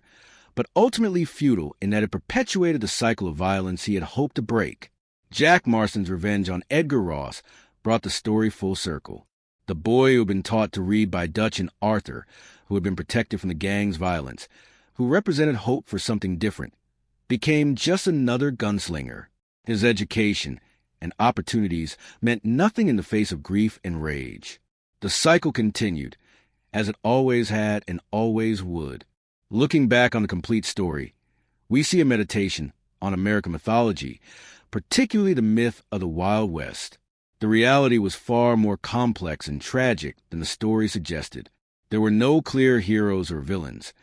but ultimately futile in that it perpetuated the cycle of violence he had hoped to break. Jack Marston's revenge on Edgar Ross brought the story full circle. The boy who had been taught to read by Dutch and Arthur, who had been protected from the gang's violence, who represented hope for something different, became just another gunslinger. His education and opportunities meant nothing in the face of grief and rage. The cycle continued, as it always had and always would. Looking back on the complete story, we see a meditation on American mythology, particularly the myth of the Wild West. The reality was far more complex and tragic than the story suggested. There were no clear heroes or villains,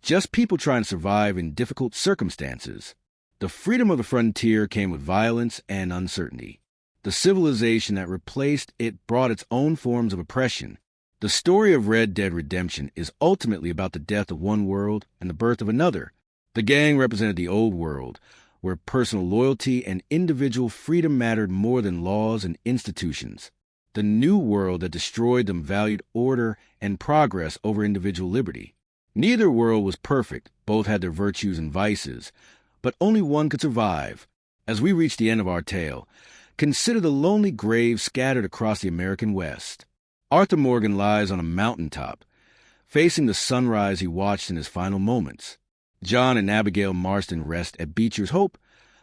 just people trying to survive in difficult circumstances. The freedom of the frontier came with violence and uncertainty. The civilization that replaced it brought its own forms of oppression. The story of Red Dead Redemption is ultimately about the death of one world and the birth of another. The gang represented the old world, where personal loyalty and individual freedom mattered more than laws and institutions. The new world that destroyed them valued order and progress over individual liberty. Neither world was perfect, both had their virtues and vices, but only one could survive. As we reach the end of our tale, consider the lonely graves scattered across the American West. Arthur Morgan lies on a mountaintop, facing the sunrise he watched in his final moments. John and Abigail Marston rest at Beecher's Hope,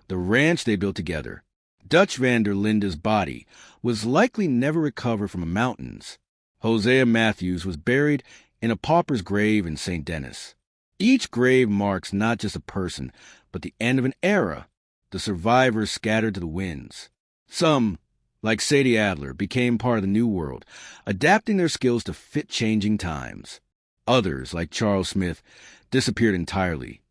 the ranch they built together. Dutch van der Linde's body was likely never recovered from the mountains. Hosea Matthews was buried in a pauper's grave in St. Denis. Each grave marks not just a person, but the end of an era, the survivors scattered to the winds. Some, like Sadie Adler, became part of the New World, adapting their skills to fit changing times. Others, like Charles Smith, disappeared entirely,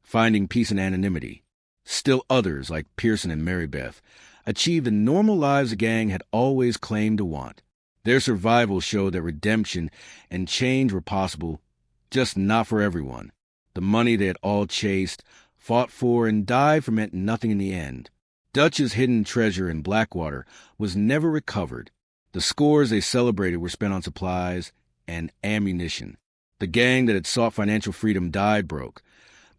finding peace in anonymity. Still others, like Pearson and Mary Beth, achieved the normal lives the gang had always claimed to want. Their survival showed that redemption and change were possible, just not for everyone. The money they had all chased, fought for, and died for meant nothing in the end. Dutch's hidden treasure in Blackwater was never recovered. The scores they celebrated were spent on supplies and ammunition. The gang that had sought financial freedom died broke.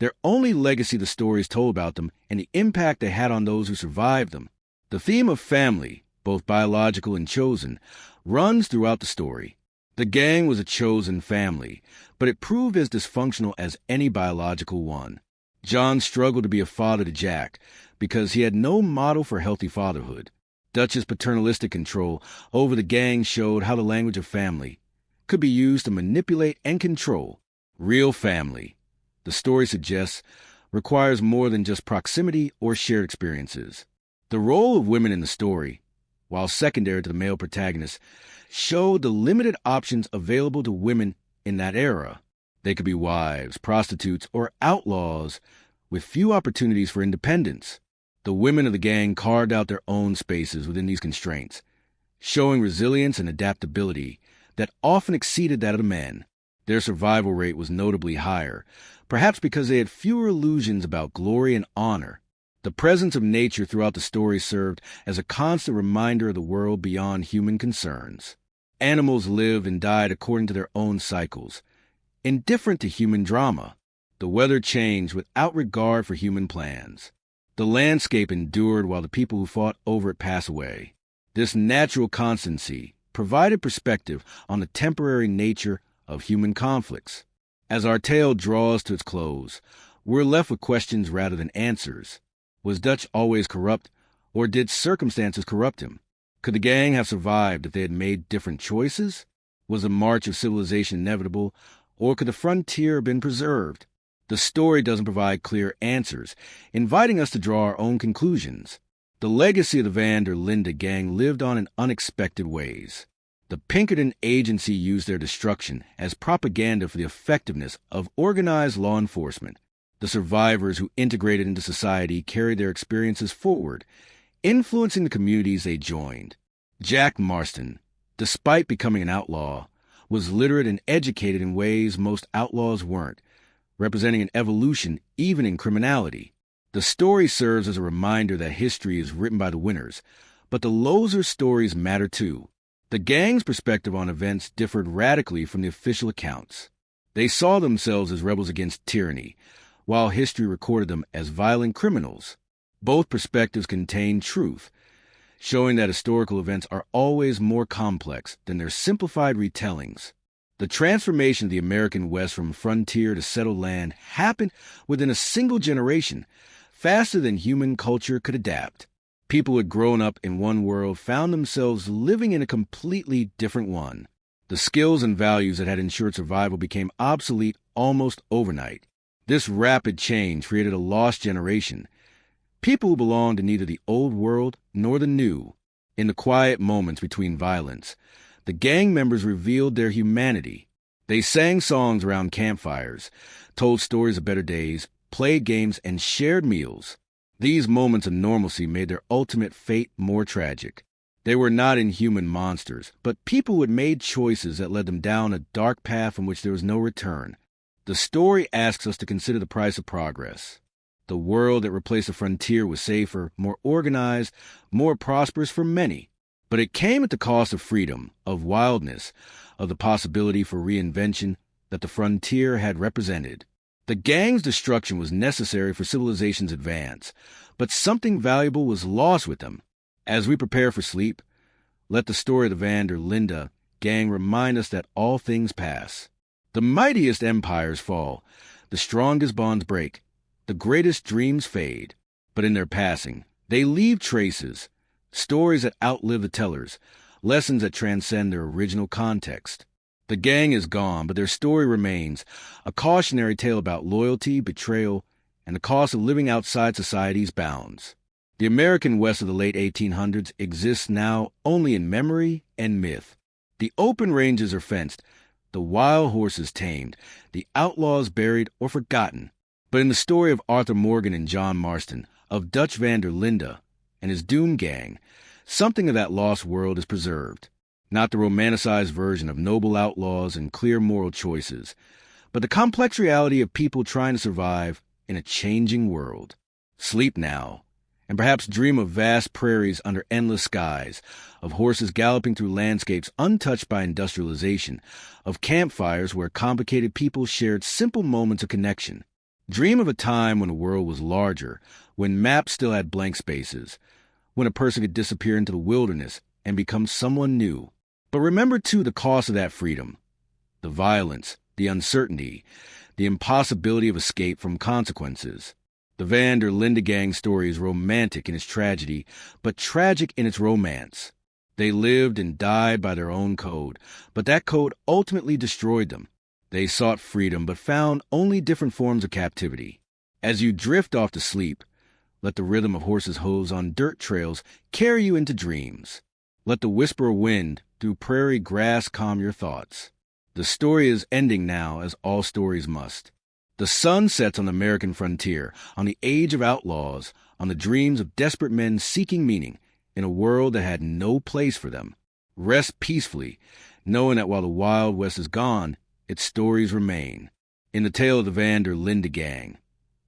Their only legacy the stories told about them and the impact they had on those who survived them. The theme of family, both biological and chosen, runs throughout the story. The gang was a chosen family, but it proved as dysfunctional as any biological one. John struggled to be a father to Jack because he had no model for healthy fatherhood. Dutch's paternalistic control over the gang showed how the language of family could be used to manipulate and control. Real family, the story suggests, requires more than just proximity or shared experiences. The role of women in the story, while secondary to the male protagonist, showed the limited options available to women in that era. They could be wives, prostitutes, or outlaws with few opportunities for independence. The women of the gang carved out their own spaces within these constraints, showing resilience and adaptability that often exceeded that of the men. Their survival rate was notably higher, perhaps because they had fewer illusions about glory and honor. The presence of nature throughout the story served as a constant reminder of the world beyond human concerns. Animals lived and died according to their own cycles, indifferent to human drama. The weather changed without regard for human plans. The landscape endured while the people who fought over it passed away. This natural constancy provided perspective on the temporary nature of human conflicts. As our tale draws to its close, we're left with questions rather than answers. Was Dutch always corrupt, or did circumstances corrupt him? Could the gang have survived if they had made different choices? Was the march of civilization inevitable, or could the frontier have been preserved? The story doesn't provide clear answers, inviting us to draw our own conclusions. The legacy of the Van der Linde gang lived on in unexpected ways. The Pinkerton Agency used their destruction as propaganda for the effectiveness of organized law enforcement. The survivors who integrated into society carried their experiences forward, influencing the communities they joined. Jack Marston, despite becoming an outlaw, was literate and educated in ways most outlaws weren't, representing an evolution even in criminality. The story serves as a reminder that history is written by the winners, but the loser stories matter too. The gang's perspective on events differed radically from the official accounts. They saw themselves as rebels against tyranny, while history recorded them as violent criminals. Both perspectives contain truth, showing that historical events are always more complex than their simplified retellings. The transformation of the American West from frontier to settled land happened within a single generation, faster than human culture could adapt. People who had grown up in one world found themselves living in a completely different one. The skills and values that had ensured survival became obsolete almost overnight. This rapid change created a lost generation, people who belonged to neither the old world nor the new. In the quiet moments between violence, the gang members revealed their humanity. They sang songs around campfires, told stories of better days, played games, and shared meals. These moments of normalcy made their ultimate fate more tragic. They were not inhuman monsters, but people who had made choices that led them down a dark path from which there was no return. The story asks us to consider the price of progress. The world that replaced the frontier was safer, more organized, more prosperous for many. But it came at the cost of freedom, of wildness, of the possibility for reinvention that the frontier had represented. The gang's destruction was necessary for civilization's advance, but something valuable was lost with them. As we prepare for sleep, let the story of the Van der Linde gang remind us that all things pass. The mightiest empires fall, the strongest bonds break, the greatest dreams fade. But in their passing, they leave traces, stories that outlive the tellers, lessons that transcend their original context. The gang is gone, but their story remains, a cautionary tale about loyalty, betrayal, and the cost of living outside society's bounds. The American West of the late 1800s exists now only in memory and myth. The open ranges are fenced, the wild horses tamed, the outlaws buried or forgotten. But in the story of Arthur Morgan and John Marston, of Dutch Van der Linde and his Doom Gang, something of that lost world is preserved. Not the romanticized version of noble outlaws and clear moral choices, but the complex reality of people trying to survive in a changing world. Sleep now, and perhaps dream of vast prairies under endless skies, of horses galloping through landscapes untouched by industrialization, of campfires where complicated people shared simple moments of connection. Dream of a time when the world was larger, when maps still had blank spaces, when a person could disappear into the wilderness and become someone new. But remember, too, the cost of that freedom, the violence, the uncertainty, the impossibility of escape from consequences. The Van der Linde gang story is romantic in its tragedy, but tragic in its romance. They lived and died by their own code, but that code ultimately destroyed them. They sought freedom, but found only different forms of captivity. As you drift off to sleep, let the rhythm of horses' hooves on dirt trails carry you into dreams. Let the whisper of wind through prairie grass calm your thoughts. The story is ending now, as all stories must. The sun sets on the American frontier, on the age of outlaws, on the dreams of desperate men seeking meaning in a world that had no place for them. Rest peacefully, knowing that while the Wild West is gone, its stories remain. In the tale of the Van der Linde gang,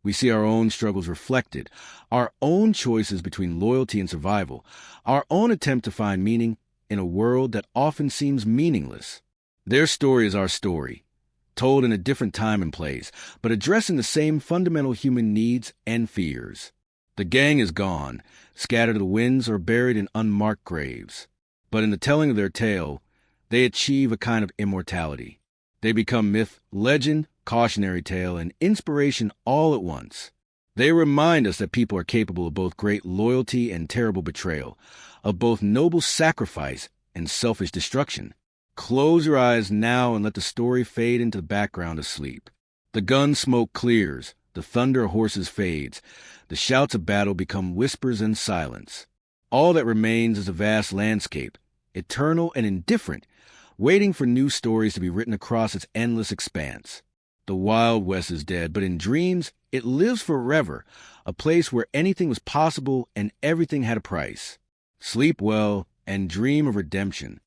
we see our own struggles reflected, our own choices between loyalty and survival, our own attempt to find meaning in a world that often seems meaningless. Their story is our story, told in a different time and place, but addressing the same fundamental human needs and fears. The gang is gone, scattered to the winds or buried in unmarked graves. But in the telling of their tale, they achieve a kind of immortality. They become myth, legend, cautionary tale, and inspiration all at once. They remind us that people are capable of both great loyalty and terrible betrayal, of both noble sacrifice and selfish destruction. Close your eyes now and let the story fade into the background of sleep. The gun smoke clears, the thunder of horses fades, the shouts of battle become whispers and silence. All that remains is a vast landscape, eternal and indifferent, waiting for new stories to be written across its endless expanse. The Wild West is dead, but in dreams, it lives forever, a place where anything was possible and everything had a price. Sleep well and dream of redemption.